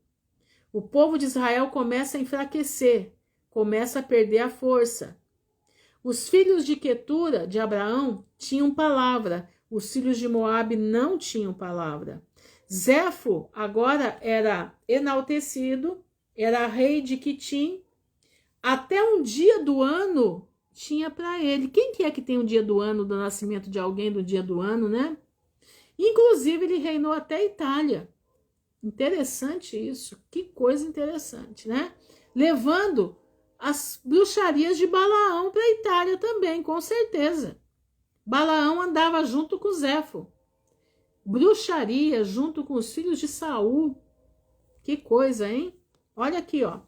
O povo de Israel começa a enfraquecer, começa a perder a força. Os filhos de Quetura, de Abraão, tinham palavra. Os filhos de Moabe não tinham palavra. Zefo agora era enaltecido, era rei de Quitim. Até um dia do ano tinha para ele. Quem que é que tem um dia do ano, do nascimento de alguém, do dia do ano, né? Inclusive, ele reinou até a Itália. Interessante isso. Que coisa interessante, né? Levando as bruxarias de Balaão para a Itália também, com certeza. Balaão andava junto com Zefo. Bruxaria junto com os filhos de Saul. Que coisa, hein? Olha aqui, ó.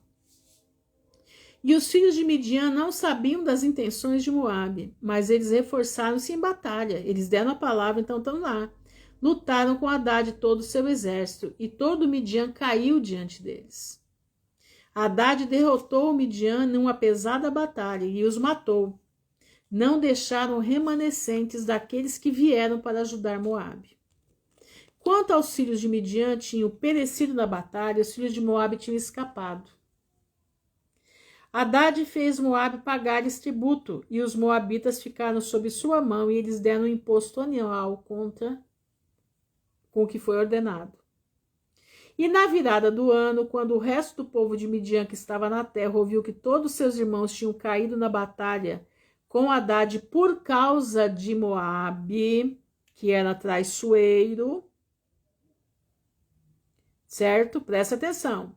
E os filhos de Midian não sabiam das intenções de Moabe, mas eles reforçaram-se em batalha. Eles deram a palavra, então estão lá. Lutaram com Hadad todo o seu exército, e todo Midian caiu diante deles. Hadad derrotou o Midian numa pesada batalha e os matou. Não deixaram remanescentes daqueles que vieram para ajudar Moabe. Quanto aos filhos de Midian, tinham perecido na batalha, os filhos de Moabe tinham escapado. Hadad fez Moabe pagar-lhes tributo, e os moabitas ficaram sob sua mão, e eles deram um imposto anual com o que foi ordenado. E na virada do ano, quando o resto do povo de Midian que estava na terra ouviu que todos seus irmãos tinham caído na batalha com Hadad por causa de Moabe, que era traiçoeiro, certo? Presta atenção.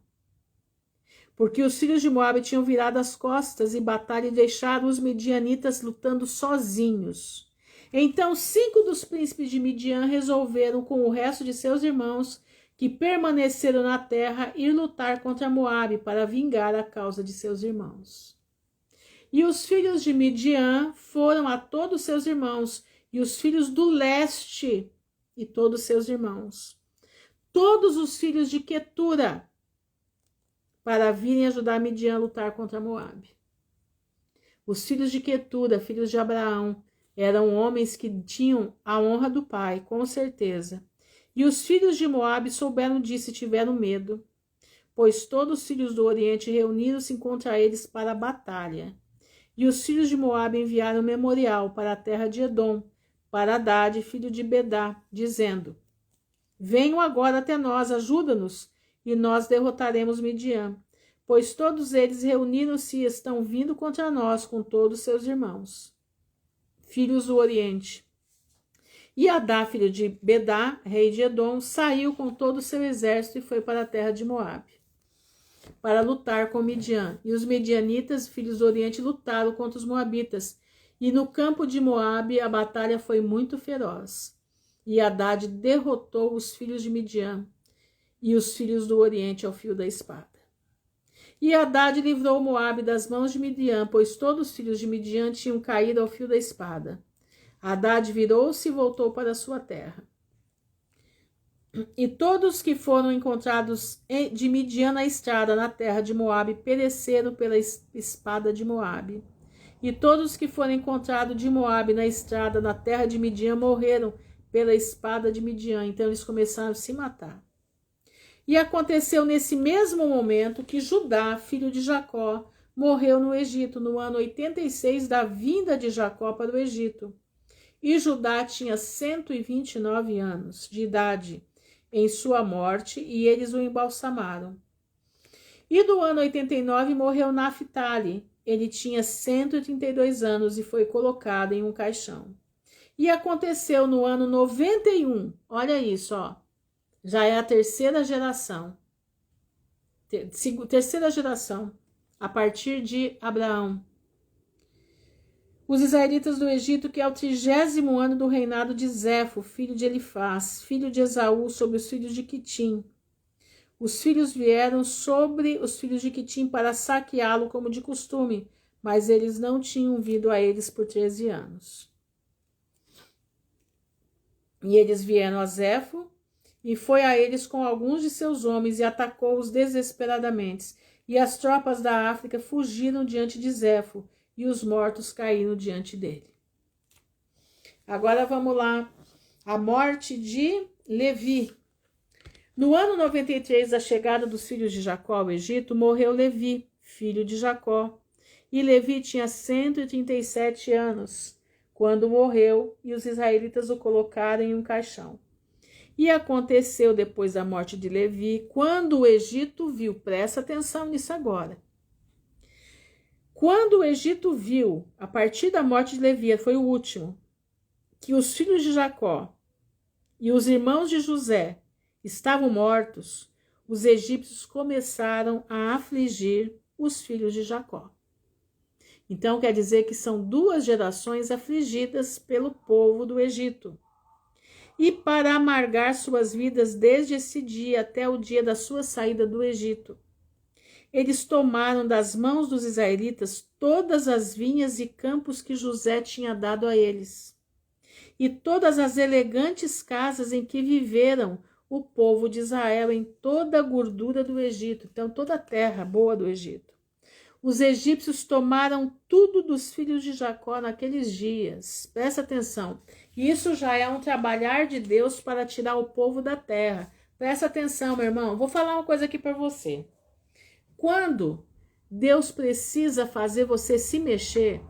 Porque os filhos de Moabe tinham virado as costas em batalha e deixaram os midianitas lutando sozinhos. Então 5 dos príncipes de Midian resolveram com o resto de seus irmãos que permaneceram na terra ir lutar contra Moabe para vingar a causa de seus irmãos. E os filhos de Midian foram a todos seus irmãos, e os filhos do leste e todos seus irmãos. Todos os filhos de Quetura, para virem ajudar Midian a lutar contra Moabe. Os filhos de Quetura, filhos de Abraão, eram homens que tinham a honra do pai, com certeza. E os filhos de Moabe souberam disso e tiveram medo, pois todos os filhos do Oriente reuniram-se contra eles para a batalha. E os filhos de Moabe enviaram memorial para a terra de Edom, para Hadade, filho de Bedá, dizendo: venham agora até nós, ajuda-nos, e nós derrotaremos Midian, pois todos eles reuniram-se e estão vindo contra nós com todos seus irmãos, filhos do Oriente. E Hadá, filho de Bedá, rei de Edom, saiu com todo o seu exército e foi para a terra de Moabe, para lutar com Midian. E os medianitas, filhos do Oriente, lutaram contra os moabitas. E no campo de Moabe a batalha foi muito feroz. E Hadade derrotou os filhos de Midian e os filhos do Oriente ao fio da espada. E Hadade livrou Moabe das mãos de Midian, pois todos os filhos de Midian tinham caído ao fio da espada. Hadade virou-se e voltou para a sua terra. E todos que foram encontrados de Midian na estrada na terra de Moabe pereceram pela espada de Moabe. E todos que foram encontrados de Moabe na estrada na terra de Midian morreram pela espada de Midian. Então eles começaram a se matar. E aconteceu nesse mesmo momento que Judá, filho de Jacó, morreu no Egito, no ano 86 da vinda de Jacó para o Egito. E Judá tinha 129 anos de idade em sua morte, e eles o embalsamaram. E do ano 89 morreu Naphtali. Ele tinha 132 anos e foi colocado em um caixão. E aconteceu no ano 91, olha isso, ó, já é a terceira geração, a partir de Abraão. Os israelitas do Egito, que é o 30º ano do reinado de Zefo, filho de Elifaz, filho de Esaú, sobre os filhos de Quitim. Os filhos vieram sobre os filhos de Quitim para saqueá-lo como de costume, mas eles não tinham vindo a eles por 13 anos. E eles vieram a Zefo, e foi a eles com alguns de seus homens, e atacou-os desesperadamente. E as tropas da África fugiram diante de Zefo, e os mortos caíram diante dele. Agora vamos lá. A morte de Levi. No ano 93 da chegada dos filhos de Jacó ao Egito, morreu Levi, filho de Jacó. E Levi tinha 137 anos, quando morreu, e os israelitas o colocaram em um caixão. E aconteceu depois da morte de Levi, quando o Egito viu, presta atenção nisso agora, quando o Egito viu, a partir da morte de Levi, foi o último, que os filhos de Jacó e os irmãos de José estavam mortos, os egípcios começaram a afligir os filhos de Jacó. Então quer dizer que são 2 gerações afligidas pelo povo do Egito. E para amargar suas vidas desde esse dia até o dia da sua saída do Egito, eles tomaram das mãos dos israelitas todas as vinhas e campos que José tinha dado a eles, e todas as elegantes casas em que viveram o povo de Israel em toda a gordura do Egito, então toda a terra boa do Egito. Os egípcios tomaram tudo dos filhos de Jacó naqueles dias. Presta atenção. Isso já é um trabalhar de Deus para tirar o povo da terra. Presta atenção, meu irmão. Vou falar uma coisa aqui para você. Quando Deus precisa fazer você se mexer,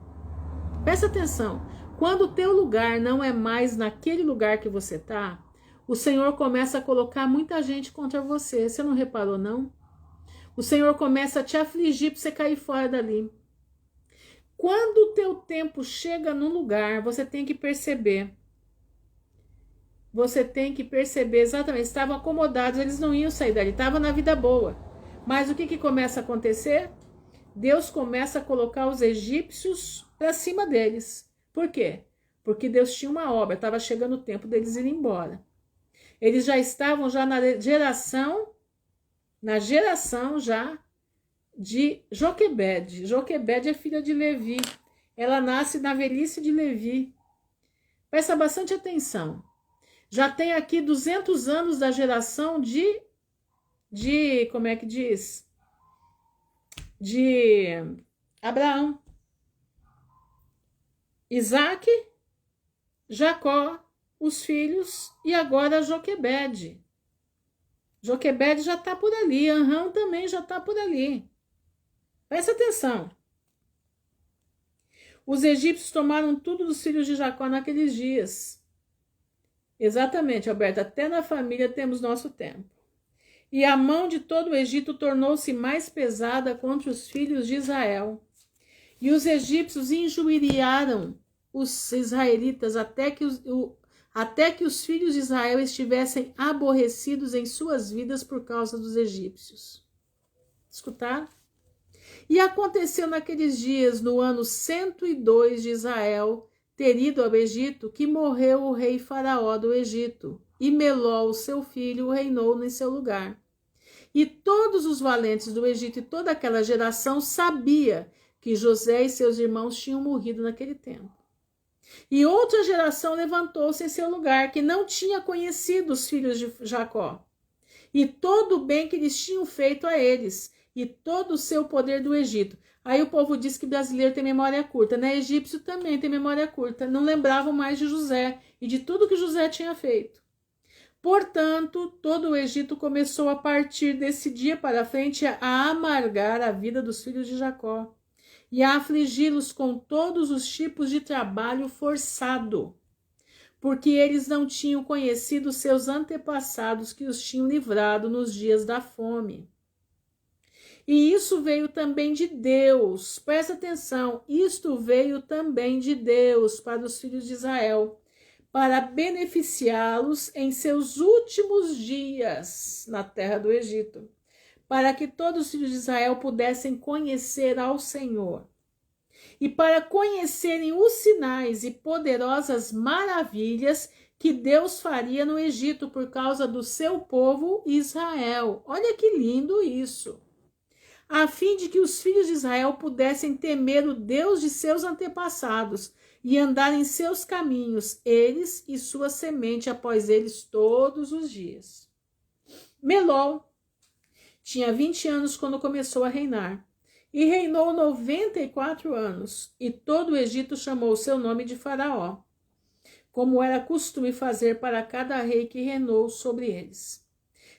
presta atenção. Quando o teu lugar não é mais naquele lugar que você está, o Senhor começa a colocar muita gente contra você. Você não reparou, não? O Senhor começa a te afligir para você cair fora dali. Quando o teu tempo chega no lugar, você tem que perceber. Você tem que perceber exatamente. Estavam acomodados, eles não iam sair dali, estavam na vida boa. Mas o que começa a acontecer? Deus começa a colocar os egípcios para cima deles. Por quê? Porque Deus tinha uma obra, estava chegando o tempo deles irem embora. Eles já estavam na geração já de Joquebede. Joquebede é filha de Levi. Ela nasce na velhice de Levi. Presta bastante atenção. Já tem aqui 200 anos da geração de como é que diz? De Abraão. Isaac, Jacó, os filhos, e agora Joquebede. Joquebede já está por ali, Anrão também já está por ali. Presta atenção. Os egípcios tomaram tudo dos filhos de Jacó naqueles dias. Exatamente, Alberto, até na família temos nosso tempo. E a mão de todo o Egito tornou-se mais pesada contra os filhos de Israel. E os egípcios injuriaram os israelitas até que os filhos de Israel estivessem aborrecidos em suas vidas por causa dos egípcios. Escutaram? E aconteceu naqueles dias, no ano 102 de Israel, ter ido ao Egito, que morreu o rei Faraó do Egito, e Meló, seu filho, reinou em seu lugar. E todos os valentes do Egito e toda aquela geração sabia que José e seus irmãos tinham morrido naquele tempo. E outra geração levantou-se em seu lugar, que não tinha conhecido os filhos de Jacó, e todo o bem que eles tinham feito a eles, e todo o seu poder do Egito. Aí o povo diz que brasileiro tem memória curta, né? Egípcio também tem memória curta. Não lembravam mais de José e de tudo que José tinha feito. Portanto, todo o Egito começou a partir desse dia para frente a amargar a vida dos filhos de Jacó e a afligi-los com todos os tipos de trabalho forçado, porque eles não tinham conhecido seus antepassados que os tinham livrado nos dias da fome. E isso veio também de Deus, presta atenção, isto veio também de Deus para os filhos de Israel, para beneficiá-los em seus últimos dias na terra do Egito, para que todos os filhos de Israel pudessem conhecer ao Senhor, e para conhecerem os sinais e poderosas maravilhas que Deus faria no Egito por causa do seu povo Israel. Olha que lindo isso! A fim de que os filhos de Israel pudessem temer o Deus de seus antepassados e andar em seus caminhos, eles e sua semente após eles todos os dias. Meló tinha 20 anos quando começou a reinar, e reinou 94 anos, e todo o Egito chamou o seu nome de Faraó, como era costume fazer para cada rei que reinou sobre eles.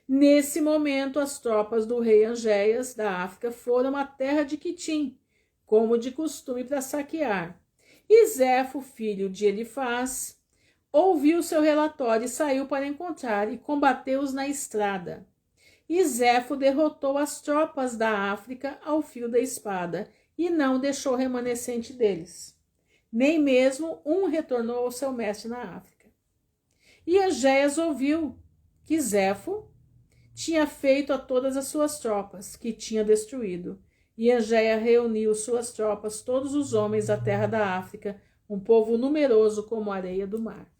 Nesse momento, as tropas do rei Angéias, da África, foram à terra de Quitim, como de costume, para saquear. E Zefo, filho de Elifaz, ouviu seu relatório e saiu para encontrar e combateu-os na estrada. E Zefo derrotou as tropas da África ao fio da espada e não deixou remanescente deles. Nem mesmo um retornou ao seu mestre na África. E Angéias ouviu que Zefo tinha feito a todas as suas tropas, que tinha destruído. E Angéia reuniu suas tropas, todos os homens da terra da África, um povo numeroso como a areia do mar.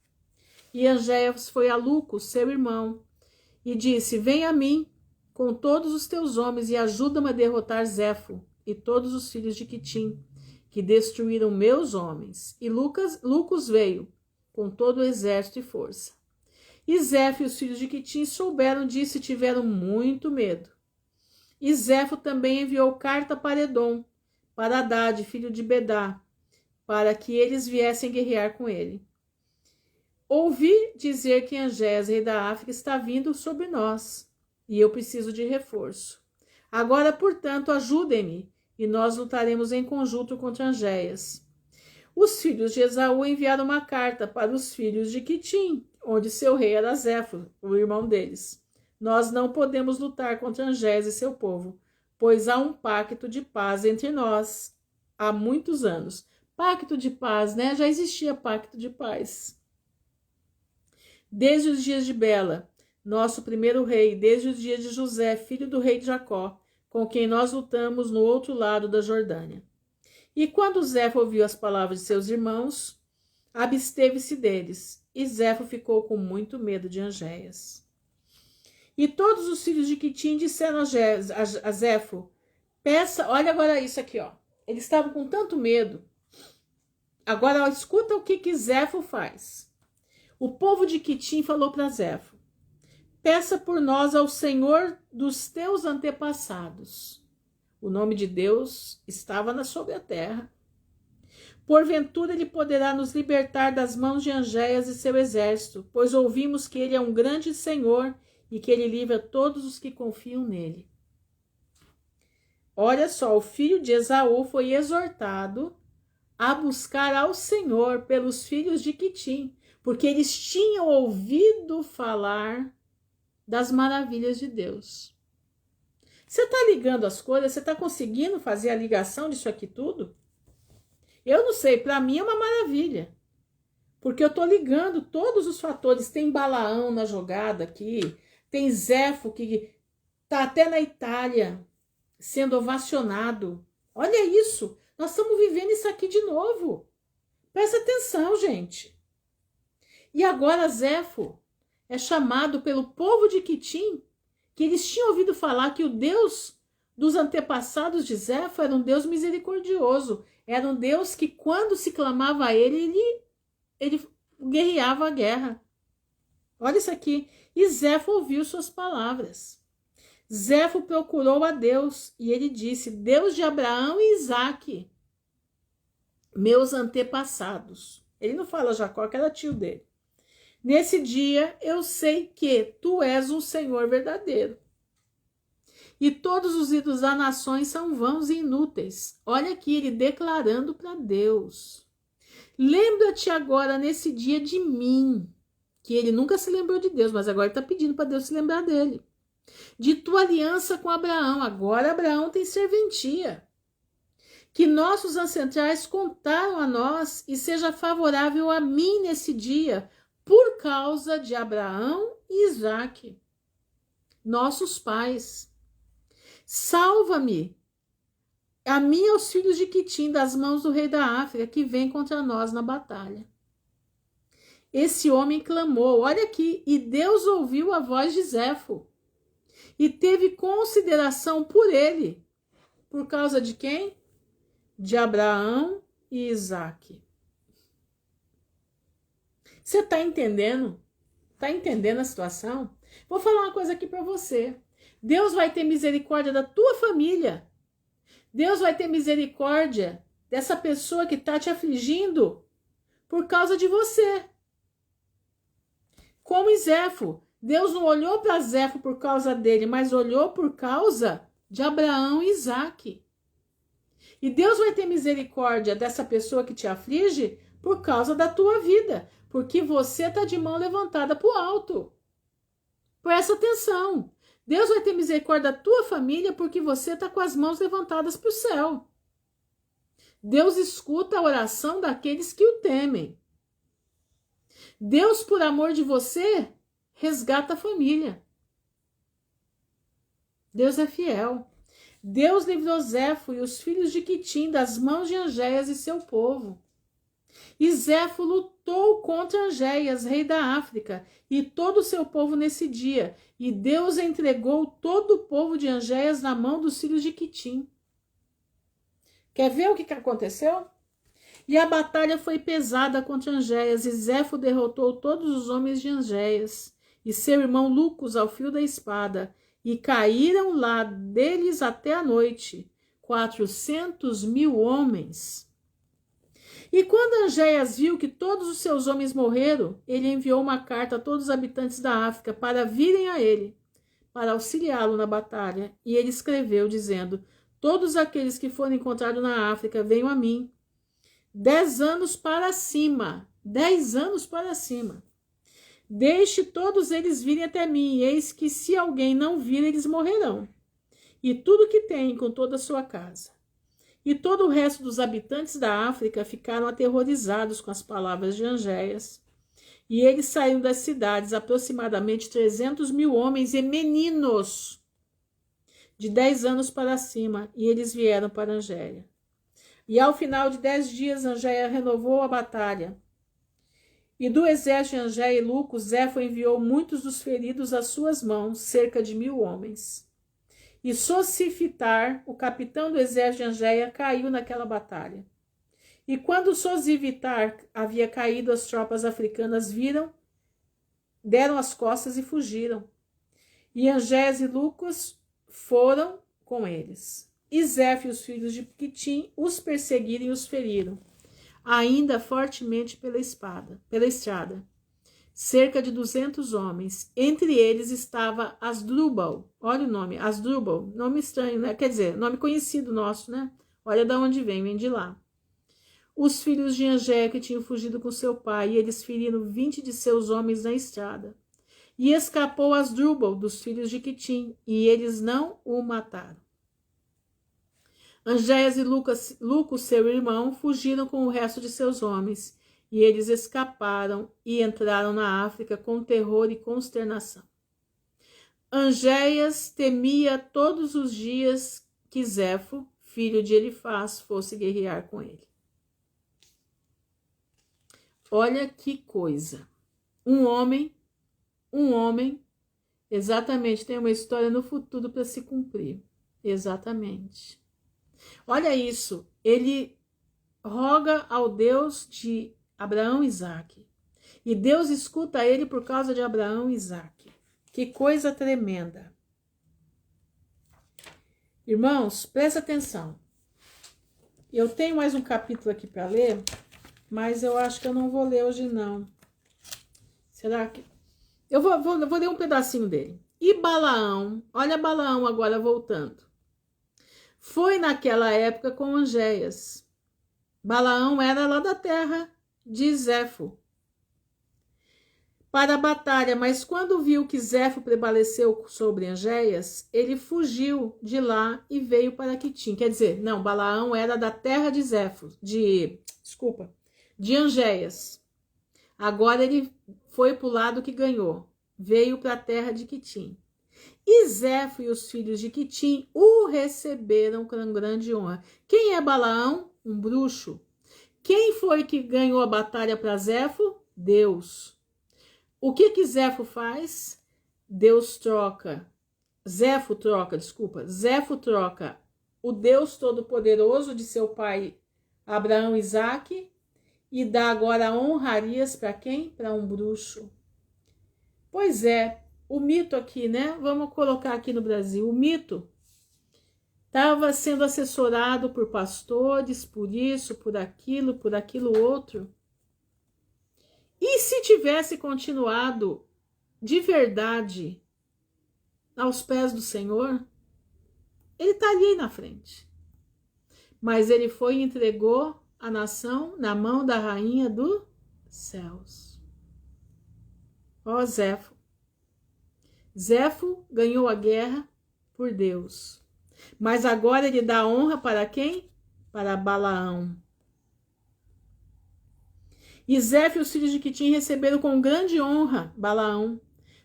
E Angéias foi a Lucos, seu irmão, e disse: Vem a mim com todos os teus homens e ajuda-me a derrotar Zefo e todos os filhos de Quitim, que destruíram meus homens. E Lucos veio com todo o exército e força. E Zefo e os filhos de Quitim souberam disso e tiveram muito medo. E Zefo também enviou carta para Edom, para Haddad, filho de Bedá, para que eles viessem guerrear com ele. Ouvi dizer que Angéias, rei da África, está vindo sobre nós, e eu preciso de reforço. Agora, portanto, ajudem-me, e nós lutaremos em conjunto contra Angéias. Os filhos de Esaú enviaram uma carta para os filhos de Quitim, onde seu rei era Zefo, o irmão deles. Nós não podemos lutar contra Angéias e seu povo, pois há um pacto de paz entre nós há muitos anos. Pacto de paz, né? Já existia pacto de paz. Desde os dias de Bela, nosso primeiro rei, desde os dias de José, filho do rei de Jacó, com quem nós lutamos no outro lado da Jordânia. E quando Zefo ouviu as palavras de seus irmãos, absteve-se deles. E Zefo ficou com muito medo de Angéias. E todos os filhos de Quitim disseram a Zefo: peça, olha agora isso aqui, ó. Eles estavam com tanto medo. Agora, ó, escuta o que Zefo faz. O povo de Quitim falou para Zefo: peça por nós ao Senhor dos teus antepassados. O nome de Deus estava sobre a terra. Porventura ele poderá nos libertar das mãos de Angéias e seu exército, pois ouvimos que ele é um grande Senhor e que ele livra todos os que confiam nele. Olha só, o filho de Esaú foi exortado a buscar ao Senhor pelos filhos de Quitim, porque eles tinham ouvido falar das maravilhas de Deus. Você está ligando as coisas? Você está conseguindo fazer a ligação disso aqui tudo? Eu não sei, para mim é uma maravilha. Porque eu estou ligando todos os fatores. Tem Balaão na jogada aqui, tem Zefo que está até na Itália sendo ovacionado. Olha isso, nós estamos vivendo isso aqui de novo. Presta atenção, gente. E agora Zefo é chamado pelo povo de Quitim, que eles tinham ouvido falar que o Deus dos antepassados de Zefo era um Deus misericordioso. Era um Deus que, quando se clamava a ele guerreava a guerra. Olha isso aqui. E Zefo ouviu suas palavras. Zefo procurou a Deus e ele disse: Deus de Abraão e Isaque, meus antepassados. Ele não fala Jacó, que era tio dele. Nesse dia eu sei que tu és um Senhor verdadeiro. E todos os ídolos das nações são vãos e inúteis. Olha aqui, ele declarando para Deus. Lembra-te agora nesse dia de mim. Que ele nunca se lembrou de Deus, mas agora ele está pedindo para Deus se lembrar dele. De tua aliança com Abraão. Agora Abraão tem serventia. Que nossos ancestrais contaram a nós e seja favorável a mim nesse dia, por causa de Abraão e Isaque, nossos pais. Salva-me, a mim e aos filhos de Quitim, das mãos do rei da África, que vem contra nós na batalha. Esse homem clamou, olha aqui, e Deus ouviu a voz de Zefo, e teve consideração por ele. Por causa de quem? De Abraão e Isaque. Você está entendendo? Está entendendo a situação? Vou falar uma coisa aqui para você. Deus vai ter misericórdia da tua família. Deus vai ter misericórdia dessa pessoa que está te afligindo por causa de você. Como em Zefo. Deus não olhou para Zefo por causa dele, mas olhou por causa de Abraão e Isaque. E Deus vai ter misericórdia dessa pessoa que te aflige por causa da tua vida, porque você está de mão levantada para o alto. Presta atenção. Deus vai ter misericórdia da tua família porque você está com as mãos levantadas para o céu. Deus escuta a oração daqueles que o temem. Deus, por amor de você, resgata a família. Deus é fiel. Deus livrou Zefo e os filhos de Quitim das mãos de Angéias e seu povo. E Zefo lutou contra Angéias, rei da África, e todo o seu povo nesse dia. E Deus entregou todo o povo de Angéias na mão dos filhos de Quitim. Quer ver o que aconteceu? E a batalha foi pesada contra Angéias, e Zefo derrotou todos os homens de Angéias, e seu irmão Lucos ao fio da espada, e caíram lá deles até a noite 400.000 homens. E quando Angéias viu que todos os seus homens morreram, ele enviou uma carta a todos os habitantes da África para virem a ele, para auxiliá-lo na batalha. E ele escreveu, dizendo: todos aqueles que forem encontrados na África, venham a mim. 10 anos para cima. 10 anos para cima. Deixe todos eles virem até mim, e eis que se alguém não vir, eles morrerão. E tudo que tem com toda a sua casa. E todo o resto dos habitantes da África ficaram aterrorizados com as palavras de Angéias. E eles saíram das cidades, aproximadamente 300.000 homens e meninos, de 10 anos para cima, e eles vieram para Angéia. E ao final de 10 dias, Angéia renovou a batalha. E do exército de Angéia e Lucos, Zefo enviou muitos dos feridos às suas mãos, cerca de 1.000 homens. E Sosifitar, o capitão do exército de Angéia, caiu naquela batalha. E quando Sosifitar havia caído, as tropas africanas viram, deram as costas e fugiram. E Angéias e Lucas foram com eles. E Zefo e os filhos de Quitim os perseguiram e os feriram, ainda fortemente pela estrada. Cerca de 200 homens. Entre eles estava Asdrubal. Olha o nome, Asdrubal. Nome estranho, né? Quer dizer, nome conhecido nosso, né? Olha de onde vem de lá. os filhos de Angéia que tinham fugido com seu pai, e eles feriram 20 de seus homens na estrada. E escapou Asdrubal dos filhos de Quitim, e eles não o mataram. Angéias e Luco, seu irmão, fugiram com o resto de seus homens, e eles escaparam e entraram na África com terror e consternação. Angéias temia todos os dias que Zefo, filho de Elifaz, fosse guerrear com ele. Olha que coisa. Um homem, exatamente, tem uma história no futuro para se cumprir. Exatamente. Olha isso, ele roga ao Deus de Abraão e Isaque. E Deus escuta ele por causa de Abraão e Isaque. Que coisa tremenda. Irmãos, presta atenção. Eu tenho mais um capítulo aqui para ler, mas eu acho que eu não vou ler hoje não. Será que... Eu vou ler um pedacinho dele. E Balaão, olha Balaão agora voltando. Foi naquela época com Angéias. Balaão era lá da terra de Zefo para a batalha, mas quando viu que Zefo prevaleceu sobre Angéias, ele fugiu de lá e veio para Quitim. Quer dizer, não, Balaão era da terra de de Angéias. Agora ele foi para o lado que ganhou, veio para a terra de Quitim. E Zefo e os filhos de Quitim o receberam com grande honra. Quem é Balaão? Um bruxo. Quem foi que ganhou a batalha para Zefo? Deus. O que Zefo faz? Zefo troca o Deus Todo-Poderoso de seu pai Abraão e Isaque e dá agora honrarias para quem? Para um bruxo. Pois é, o mito aqui, né? Vamos colocar aqui no Brasil. O mito estava sendo assessorado por pastores, por isso, por aquilo outro. E se tivesse continuado de verdade aos pés do Senhor, ele estaria aí na frente. Mas ele foi e entregou a nação na mão da rainha dos céus. Ó Zefo. Zefo ganhou a guerra por Deus. Mas agora ele dá honra para quem? Para Balaão. E Zefo e os filhos de Quitim receberam com grande honra Balaão,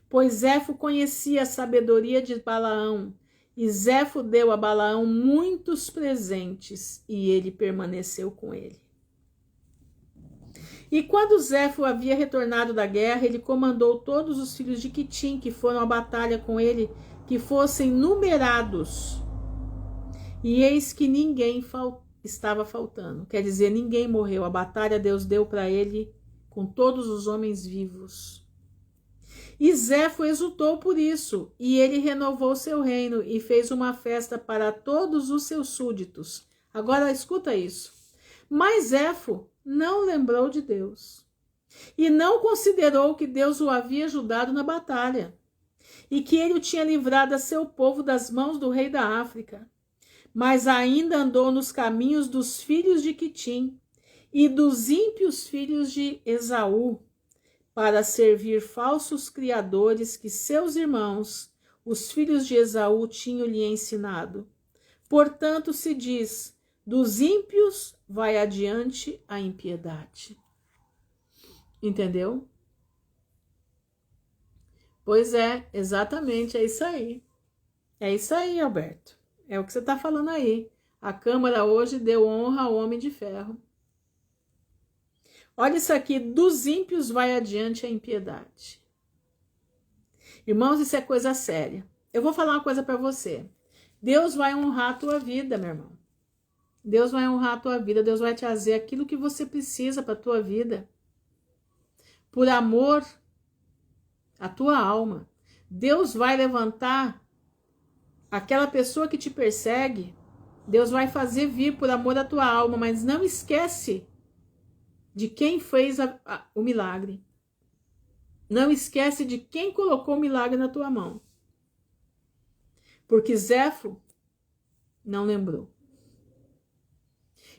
pois Zefo conhecia a sabedoria de Balaão. E Zefo deu a Balaão muitos presentes, e ele permaneceu com ele. E quando Zefo havia retornado da guerra, ele comandou todos os filhos de Quitim que foram à batalha com ele, que fossem numerados. E eis que ninguém estava faltando. Quer dizer, ninguém morreu. A batalha Deus deu para ele com todos os homens vivos. E Zefo exultou por isso, e ele renovou seu reino e fez uma festa para todos os seus súditos. Agora escuta isso. Mas Zefo não lembrou de Deus e não considerou que Deus o havia ajudado na batalha e que ele o tinha livrado a seu povo das mãos do rei da África. Mas ainda andou nos caminhos dos filhos de Quitim e dos ímpios filhos de Esaú, para servir falsos criadores que seus irmãos, os filhos de Esaú, tinham lhe ensinado. Portanto, se diz, dos ímpios vai adiante a impiedade. Entendeu? Pois é, exatamente, é isso aí. É isso aí, Alberto. É o que você está falando aí. A Câmara hoje deu honra ao homem de ferro. Olha isso aqui, dos ímpios vai adiante a impiedade. Irmãos, isso é coisa séria. Eu vou falar uma coisa para você. Deus vai honrar a tua vida, meu irmão. Deus vai honrar a tua vida. Deus vai trazer aquilo que você precisa para a tua vida. Por amor à tua alma. Deus vai levantar aquela pessoa que te persegue. Deus vai fazer vir por amor à tua alma, mas não esquece de quem fez o milagre. Não esquece de quem colocou o milagre na tua mão. Porque Zefo não lembrou.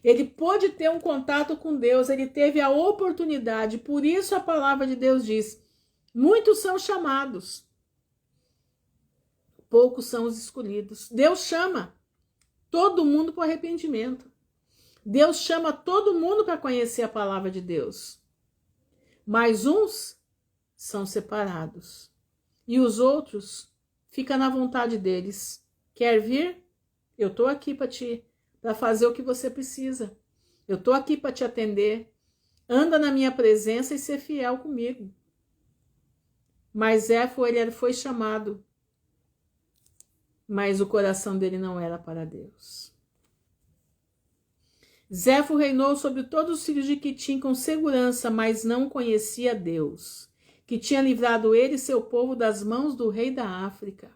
Ele pôde ter um contato com Deus, ele teve a oportunidade. Por isso a palavra de Deus diz: muitos são chamados, poucos são os escolhidos. Deus chama todo mundo para o arrependimento. Deus chama todo mundo para conhecer a palavra de Deus. Mas uns são separados. E os outros ficam na vontade deles. Quer vir? Eu estou aqui para fazer o que você precisa. Eu estou aqui para te atender. Anda na minha presença e ser fiel comigo. Mas Zéfo, ele foi chamado. Mas o coração dele não era para Deus. Zéfo reinou sobre todos os filhos de Quitim com segurança, mas não conhecia Deus, que tinha livrado ele e seu povo das mãos do rei da África.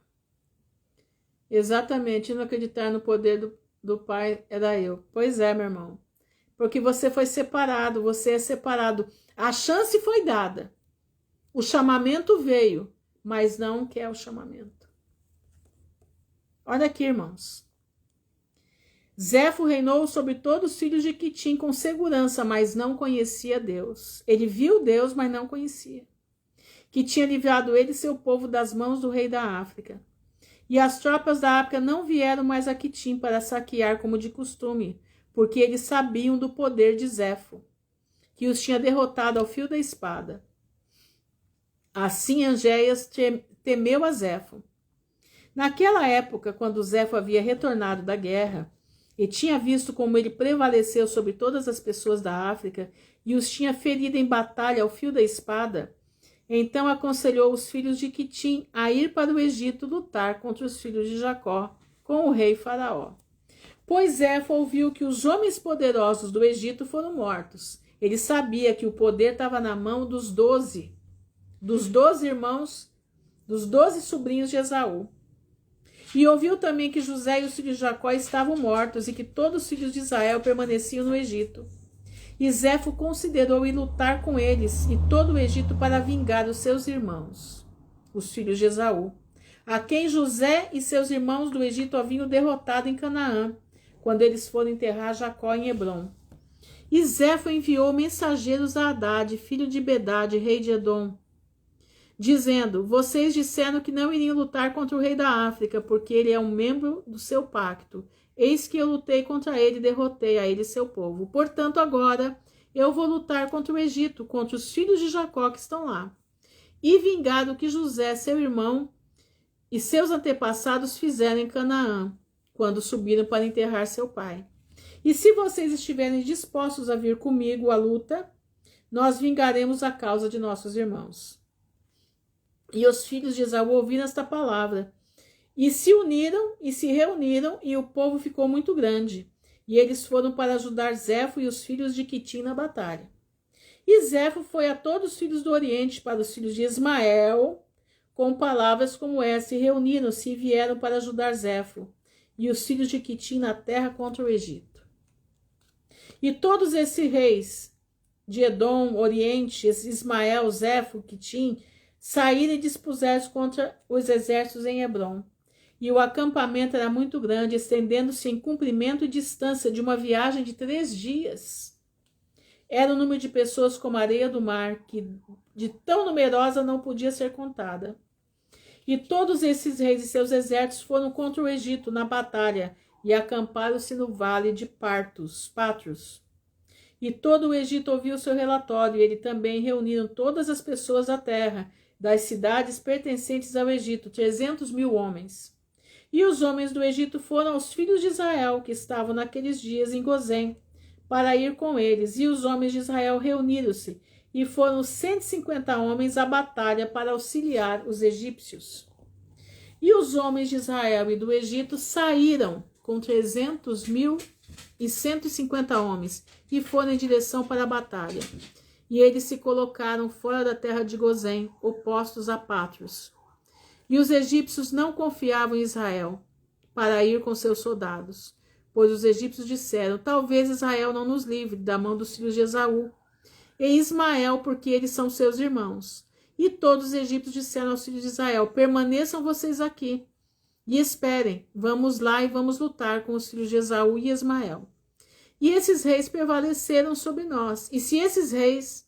Exatamente, não acreditar no poder do Pai era eu. Pois é, meu irmão. Porque você foi separado, você é separado. A chance foi dada. O chamamento veio, mas não quer o chamamento. Olha aqui, irmãos. Zéfo reinou sobre todos os filhos de Quitim com segurança, mas não conhecia Deus. Ele viu Deus, mas não conhecia. Que tinha livrado ele e seu povo das mãos do rei da África. E as tropas da África não vieram mais a Quitim para saquear como de costume, porque eles sabiam do poder de Zéfo, que os tinha derrotado ao fio da espada. Assim Angéias temeu a Zéfo. Naquela época, quando Zéfo havia retornado da guerra, e tinha visto como ele prevaleceu sobre todas as pessoas da África, e os tinha ferido em batalha ao fio da espada, então aconselhou os filhos de Quitim a ir para o Egito lutar contra os filhos de Jacó, com o rei Faraó. Pois Zéfo ouviu que os homens poderosos do Egito foram mortos. Ele sabia que o poder estava na mão dos 12 irmãos, dos 12 sobrinhos de Esaú. E ouviu também que José e os filhos de Jacó estavam mortos e que todos os filhos de Israel permaneciam no Egito. E Zéfo considerou ir lutar com eles e todo o Egito para vingar os seus irmãos, os filhos de Esaú, a quem José e seus irmãos do Egito haviam derrotado em Canaã, quando eles foram enterrar Jacó em Hebrom. E Zéfo enviou mensageiros a Hadade, filho de Bedade, rei de Edom, dizendo: vocês disseram que não iriam lutar contra o rei da África, porque ele é um membro do seu pacto. Eis que eu lutei contra ele e derrotei a ele e seu povo. Portanto, agora eu vou lutar contra o Egito, contra os filhos de Jacó que estão lá, e vingar o que José, seu irmão, e seus antepassados fizeram em Canaã, quando subiram para enterrar seu pai. E se vocês estiverem dispostos a vir comigo à luta, nós vingaremos a causa de nossos irmãos. E os filhos de Esaú ouviram esta palavra, e se uniram e se reuniram, e o povo ficou muito grande. E eles foram para ajudar Zéfo e os filhos de Quitim na batalha. E Zéfo foi a todos os filhos do Oriente, para os filhos de Ismael, com palavras como essa, e reuniram-se e vieram para ajudar Zéfo e os filhos de Quitim na terra contra o Egito. E todos esses reis de Edom, Oriente, Ismael, Zéfo, Quitim, saíram e dispuseram contra os exércitos em Hebrom. E o acampamento era muito grande, estendendo-se em comprimento e distância de uma viagem de 3 dias. Era o número de pessoas como a areia do mar, que de tão numerosa não podia ser contada. E todos esses reis e seus exércitos foram contra o Egito na batalha, e acamparam-se no vale de Patros. E todo o Egito ouviu seu relatório, e ele também reuniram todas as pessoas da terra, das cidades pertencentes ao Egito, 300.000 homens. E os homens do Egito foram aos filhos de Israel, que estavam naqueles dias em Gozém, para ir com eles. E os homens de Israel reuniram-se, e foram 150 homens à batalha para auxiliar os egípcios. E os homens de Israel e do Egito saíram com 300.000 e 150 homens, e foram em direção para a batalha. E eles se colocaram fora da terra de Gozém, opostos a Patros. E os egípcios não confiavam em Israel para ir com seus soldados, pois os egípcios disseram: talvez Israel não nos livre da mão dos filhos de Esaú, e Ismael, porque eles são seus irmãos. E todos os egípcios disseram aos filhos de Israel: permaneçam vocês aqui e esperem, vamos lá e vamos lutar com os filhos de Esaú e Ismael. E esses reis prevaleceram sobre nós. E se esses reis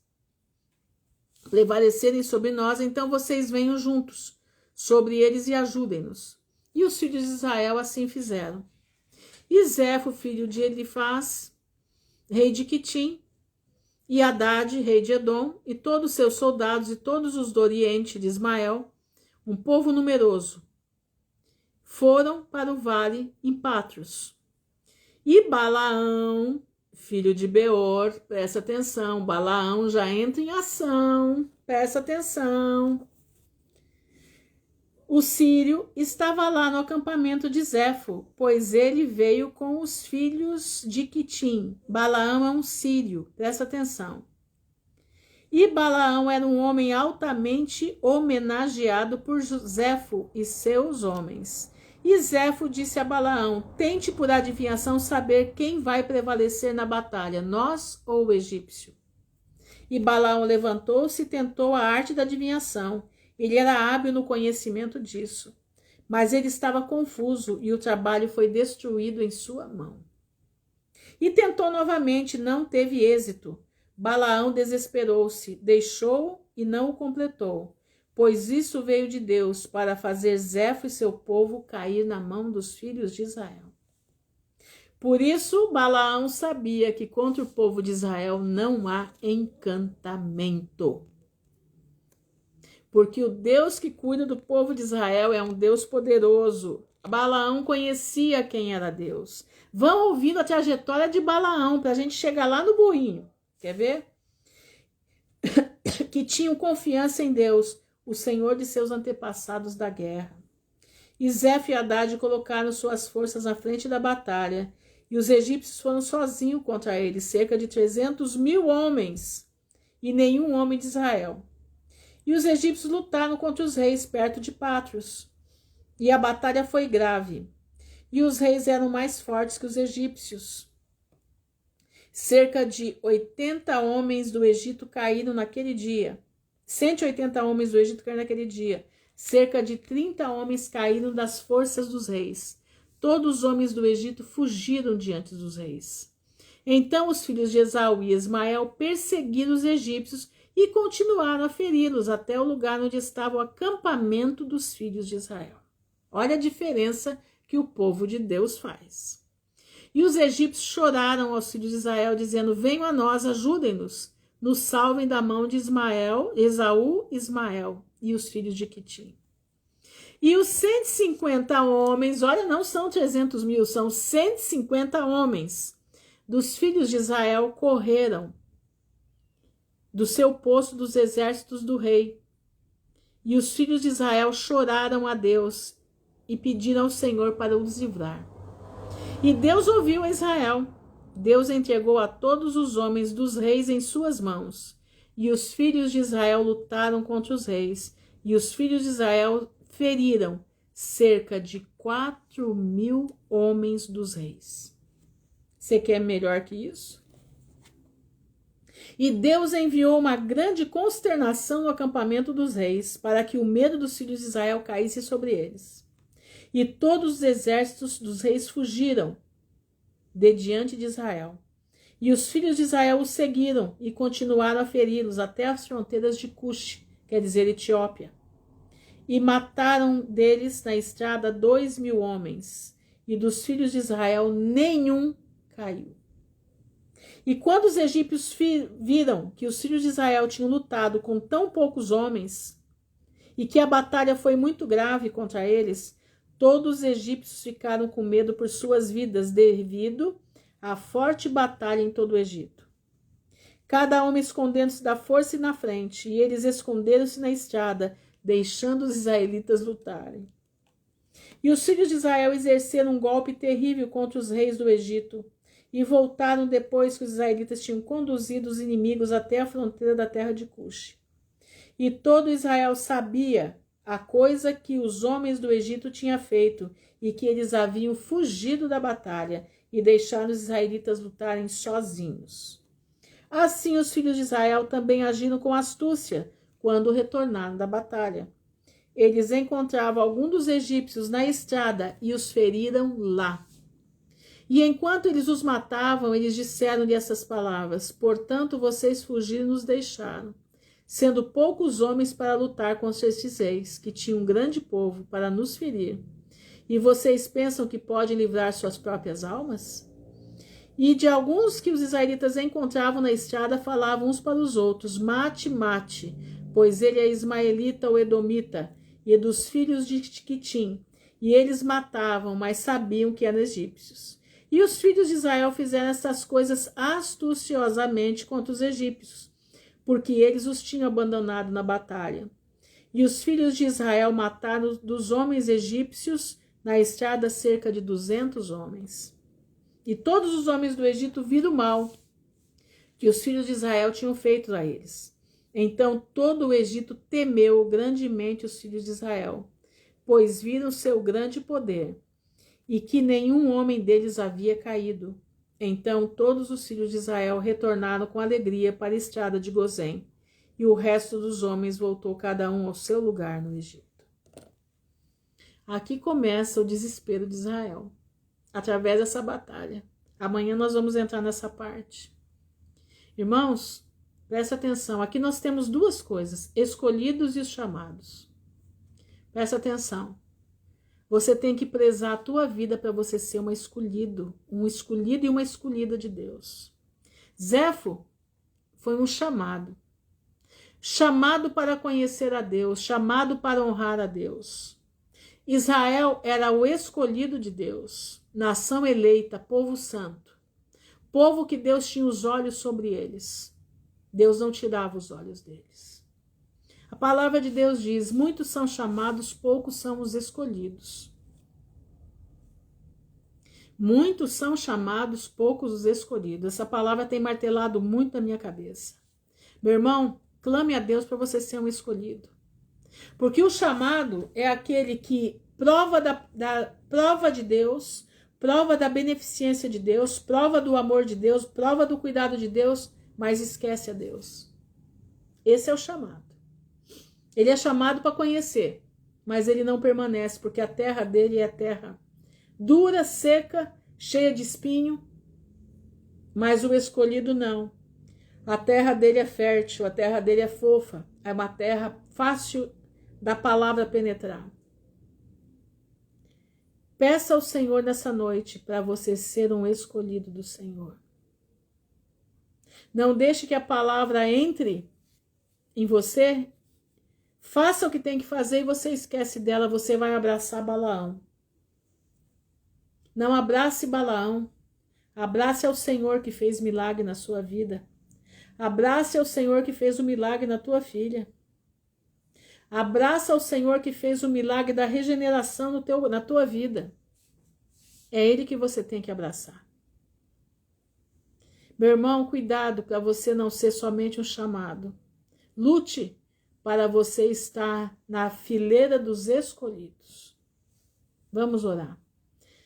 prevalecerem sobre nós, então vocês venham juntos sobre eles e ajudem-nos. E os filhos de Israel assim fizeram. E Zefo, filho de Elifaz, rei de Quitim, e Haddad, rei de Edom, e todos os seus soldados e todos os do Oriente de Ismael, um povo numeroso, foram para o vale em Patros. E Balaão, filho de Beor, presta atenção, Balaão já entra em ação, presta atenção. O sírio estava lá no acampamento de Zefo, pois ele veio com os filhos de Quitim. Balaão é um sírio, presta atenção. E Balaão era um homem altamente homenageado por Zefo e seus homens. E Zefo disse a Balaão: tente por adivinhação saber quem vai prevalecer na batalha, nós ou o egípcio. E Balaão levantou-se e tentou a arte da adivinhação. Ele era hábil no conhecimento disso, mas ele estava confuso e o trabalho foi destruído em sua mão. E tentou novamente, não teve êxito. Balaão desesperou-se, deixou e não o completou, pois isso veio de Deus para fazer Zefo e seu povo cair na mão dos filhos de Israel. Por isso, Balaão sabia que contra o povo de Israel não há encantamento. Porque o Deus que cuida do povo de Israel é um Deus poderoso. Balaão conhecia quem era Deus. Vão ouvindo a trajetória de Balaão para a gente chegar lá no burrinho. Quer ver? Que tinham confiança em Deus, o Senhor de seus antepassados da guerra. E Zefo e Haddad colocaram suas forças à frente da batalha, e os egípcios foram sozinhos contra eles, cerca de 300.000 homens, e nenhum homem de Israel. E os egípcios lutaram contra os reis perto de Patros. E a batalha foi grave. E os reis eram mais fortes que os egípcios. Cerca de 80 homens do Egito caíram naquele dia. 180 homens do Egito caíram naquele dia. Cerca de 30 homens caíram das forças dos reis. Todos os homens do Egito fugiram diante dos reis. Então os filhos de Esaú e Ismael perseguiram os egípcios e continuaram a feri-los até o lugar onde estava o acampamento dos filhos de Israel. Olha a diferença que o povo de Deus faz. E os egípcios choraram aos filhos de Israel, dizendo: venham a nós, ajudem-nos, nos salvem da mão de Esaú, Ismael e os filhos de Quitim. E os 150 homens, olha, não são 300.000, são 150 homens dos filhos de Israel correram do seu posto dos exércitos do rei. E os filhos de Israel choraram a Deus e pediram ao Senhor para os livrar. E Deus ouviu a Israel. Deus entregou a todos os homens dos reis em suas mãos. E os filhos de Israel lutaram contra os reis. E os filhos de Israel feriram cerca de 4.000 homens dos reis. Você quer melhor que isso? E Deus enviou uma grande consternação no acampamento dos reis, para que o medo dos filhos de Israel caísse sobre eles. E todos os exércitos dos reis fugiram de diante de Israel. E os filhos de Israel os seguiram e continuaram a feri-los até as fronteiras de Cush, quer dizer, Etiópia. E mataram deles na estrada 2.000 homens, e dos filhos de Israel nenhum caiu. E quando os egípcios viram que os filhos de Israel tinham lutado com tão poucos homens, e que a batalha foi muito grave contra eles, todos os egípcios ficaram com medo por suas vidas devido à forte batalha em todo o Egito. Cada homem escondendo-se da força e na frente, e eles esconderam-se na estrada, deixando os israelitas lutarem. E os filhos de Israel exerceram um golpe terrível contra os reis do Egito, e voltaram depois que os israelitas tinham conduzido os inimigos até a fronteira da terra de Cush. E todo Israel sabia a coisa que os homens do Egito tinham feito, e que eles haviam fugido da batalha e deixaram os israelitas lutarem sozinhos. Assim os filhos de Israel também agiram com astúcia quando retornaram da batalha. Eles encontravam algum dos egípcios na estrada e os feriram lá. E enquanto eles os matavam, eles disseram-lhe essas palavras: portanto, vocês fugiram e nos deixaram, sendo poucos homens para lutar contra estes reis, que tinham um grande povo para nos ferir. E vocês pensam que podem livrar suas próprias almas? E de alguns que os israelitas encontravam na estrada, falavam uns para os outros: mate, mate, pois ele é ismaelita ou edomita, e é dos filhos de Quitim. E eles matavam, mas sabiam que eram egípcios. E os filhos de Israel fizeram essas coisas astuciosamente contra os egípcios, porque eles os tinham abandonado na batalha. E os filhos de Israel mataram dos homens egípcios na estrada cerca de 200 homens. E todos os homens do Egito viram o mal que os filhos de Israel tinham feito a eles. Então todo o Egito temeu grandemente os filhos de Israel, pois viram seu grande poder, e que nenhum homem deles havia caído. Então todos os filhos de Israel retornaram com alegria para a estrada de Gozém, e o resto dos homens voltou cada um ao seu lugar no Egito. Aqui começa o desespero de Israel, através dessa batalha. Amanhã nós vamos entrar nessa parte. Irmãos, presta atenção, aqui nós temos duas coisas, escolhidos e os chamados. Presta atenção. Você tem que prezar a tua vida para você ser um escolhido e uma escolhida de Deus. Zefo foi um chamado. Chamado para conhecer a Deus, chamado para honrar a Deus. Israel era o escolhido de Deus, nação eleita, povo santo. Povo que Deus tinha os olhos sobre eles. Deus não tirava os olhos deles. A palavra de Deus diz: muitos são chamados, poucos são os escolhidos. Muitos são chamados, poucos os escolhidos. Essa palavra tem martelado muito na minha cabeça. Meu irmão, clame a Deus para você ser um escolhido. Porque o chamado é aquele que prova prova de Deus, prova da beneficência de Deus, prova do amor de Deus, prova do cuidado de Deus, mas esquece a Deus. Esse é o chamado. Ele é chamado para conhecer, mas ele não permanece, porque a terra dele é terra dura, seca, cheia de espinho, mas o escolhido não. A terra dele é fértil, a terra dele é fofa, é uma terra fácil da palavra penetrar. Peça ao Senhor nessa noite para você ser um escolhido do Senhor. Não deixe que a palavra entre em você. Faça o que tem que fazer e você esquece dela, você vai abraçar Balaão. Não abrace Balaão. Abrace ao Senhor que fez milagre na sua vida. Abrace ao Senhor que fez o milagre na tua filha. Abraça ao Senhor que fez o milagre da regeneração na tua vida. É Ele que você tem que abraçar. Meu irmão, cuidado para você não ser somente um chamado. Lute para você estar na fileira dos escolhidos. Vamos orar.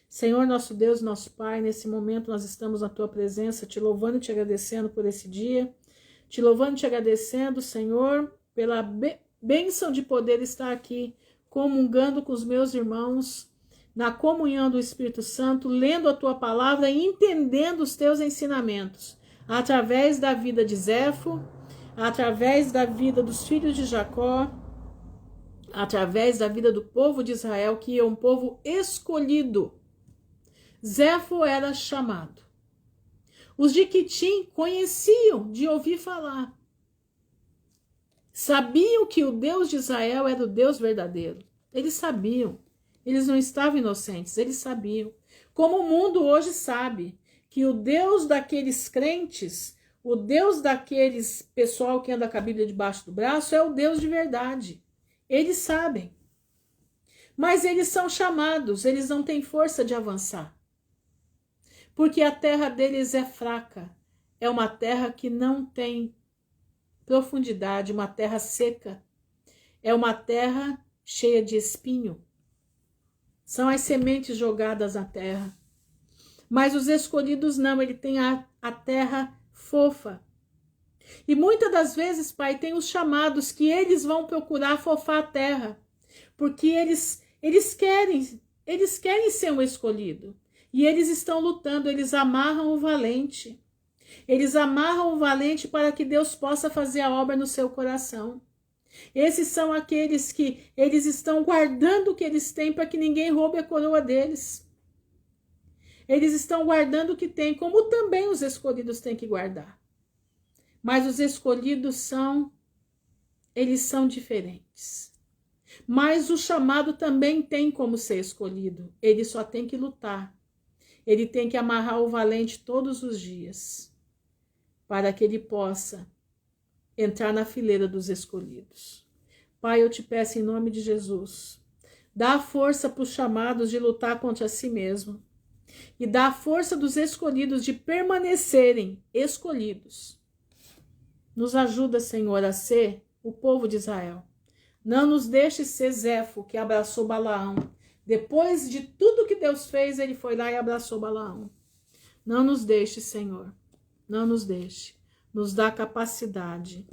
Senhor, nosso Deus, nosso Pai, nesse momento nós estamos na Tua presença, te louvando e te agradecendo por esse dia, te louvando e te agradecendo, Senhor, pela bênção de poder estar aqui, comungando com os meus irmãos, na comunhão do Espírito Santo, lendo a Tua palavra e entendendo os Teus ensinamentos, através da vida de Zefo, através da vida dos filhos de Jacó, através da vida do povo de Israel, que é um povo escolhido. Zefo era chamado. Os de Quitim conheciam de ouvir falar. Sabiam que o Deus de Israel era o Deus verdadeiro. Eles sabiam. Eles não estavam inocentes, eles sabiam. Como o mundo hoje sabe que o Deus daqueles crentes, o Deus daqueles pessoal que anda com a Bíblia debaixo do braço é o Deus de verdade. Eles sabem. Mas eles são chamados, eles não têm força de avançar. Porque a terra deles é fraca. É uma terra que não tem profundidade, uma terra seca. É uma terra cheia de espinho. São as sementes jogadas na terra. Mas os escolhidos não, ele tem a terra fofa. E muitas das vezes, Pai, tem os chamados que eles vão procurar fofar a terra. Porque eles querem ser um escolhido. E eles estão lutando, eles amarram o valente. Eles amarram o valente para que Deus possa fazer a obra no seu coração. Esses são aqueles que eles estão guardando o que eles têm para que ninguém roube a coroa deles. Eles estão guardando o que têm, como também os escolhidos têm que guardar. Mas os escolhidos eles são diferentes. Mas o chamado também tem como ser escolhido. Ele só tem que lutar. Ele tem que amarrar o valente todos os dias, para que ele possa entrar na fileira dos escolhidos. Pai, eu te peço em nome de Jesus, dá força para os chamados de lutar contra si mesmo e dá força dos escolhidos de permanecerem escolhidos. Nos ajuda, Senhor, a ser o povo de Israel. Não nos deixe ser Zefo, que abraçou Balaão. Depois de tudo que Deus fez, ele foi lá e abraçou Balaão. Não nos deixe, Senhor. Não nos deixe. Nos dá capacidade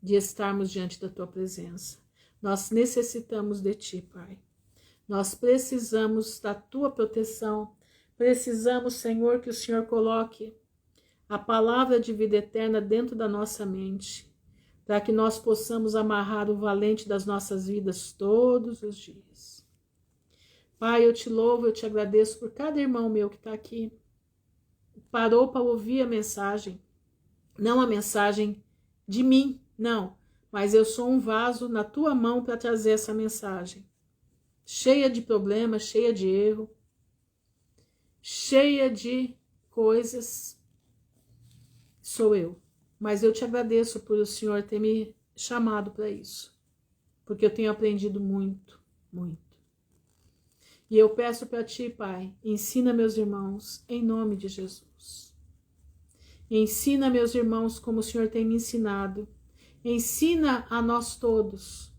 de estarmos diante da tua presença. Nós necessitamos de ti, Pai. Nós precisamos da tua proteção. Precisamos, Senhor, que o Senhor coloque a palavra de vida eterna dentro da nossa mente, para que nós possamos amarrar o valente das nossas vidas todos os dias. Pai, eu te louvo, eu te agradeço por cada irmão meu que está aqui. Parou para ouvir a mensagem. Não a mensagem de mim, não. Mas eu sou um vaso na tua mão para trazer essa mensagem. Cheia de problemas, cheia de erro. Cheia de coisas. Sou eu. Mas eu te agradeço por o Senhor ter me chamado para isso. Porque eu tenho aprendido muito, muito. E eu peço para ti, Pai, ensina meus irmãos, em nome de Jesus. Ensina meus irmãos como o Senhor tem me ensinado. Ensina a nós todos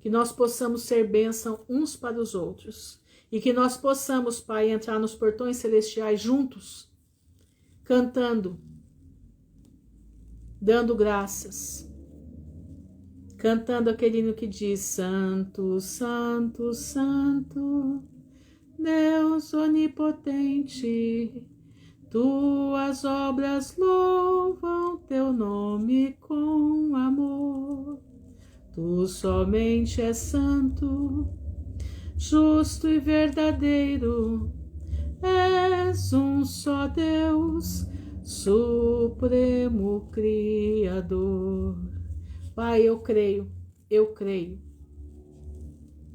que nós possamos ser bênção uns para os outros. E que nós possamos, Pai, entrar nos portões celestiais juntos, cantando, dando graças. Cantando aquele hino que diz: Santo, Santo, Santo, Deus onipotente, tuas obras louvam teu nome com amor. Tu somente és santo, justo e verdadeiro, és um só Deus, supremo Criador. Pai, eu creio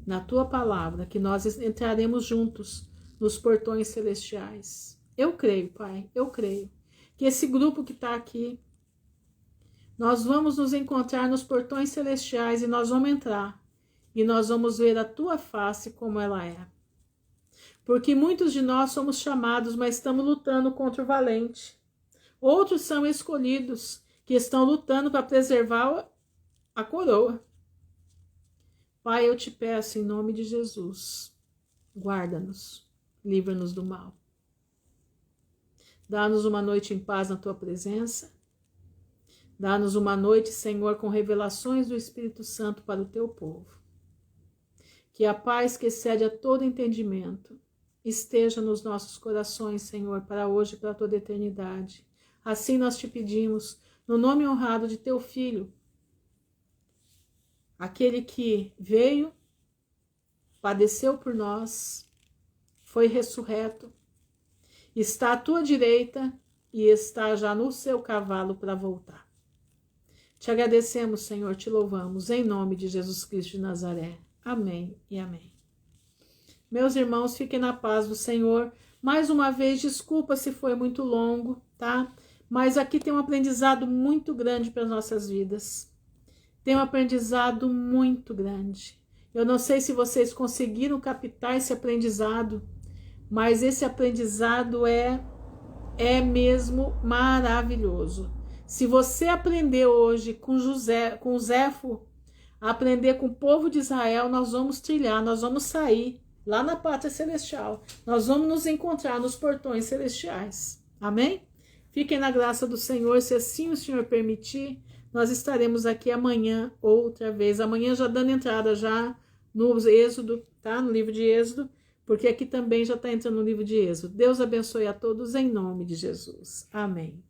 na tua palavra que nós entraremos juntos nos portões celestiais. Eu creio, Pai, eu creio que esse grupo que está aqui, nós vamos nos encontrar nos portões celestiais e nós vamos entrar e nós vamos ver a tua face como ela é. Porque muitos de nós somos chamados, mas estamos lutando contra o valente. Outros são escolhidos que estão lutando para preservar a coroa. Pai, eu te peço em nome de Jesus, guarda-nos, livra-nos do mal. Dá-nos uma noite em paz na tua presença. Dá-nos uma noite, Senhor, com revelações do Espírito Santo para o teu povo. Que a paz que excede a todo entendimento esteja nos nossos corações, Senhor, para hoje e para toda a eternidade. Assim nós te pedimos, no nome honrado de teu Filho, aquele que veio, padeceu por nós, foi ressurreto, está à tua direita e está já no seu cavalo para voltar. Te agradecemos, Senhor, te louvamos, em nome de Jesus Cristo de Nazaré. Amém e amém. Meus irmãos, fiquem na paz do Senhor. Mais uma vez, desculpa se foi muito longo, tá? Mas aqui tem um aprendizado muito grande para as nossas vidas. Tem um aprendizado muito grande. Eu não sei se vocês conseguiram captar esse aprendizado, mas esse aprendizado é mesmo maravilhoso. Se você aprender hoje com o Zefo, aprender com o povo de Israel, nós vamos trilhar, nós vamos sair lá na pátria celestial. Nós vamos nos encontrar nos portões celestiais. Amém? Fiquem na graça do Senhor, se assim o Senhor permitir. Nós estaremos aqui amanhã outra vez. Amanhã já dando entrada já no Êxodo, tá? No livro de Êxodo, porque aqui também já está entrando no livro de Êxodo. Deus abençoe a todos em nome de Jesus. Amém.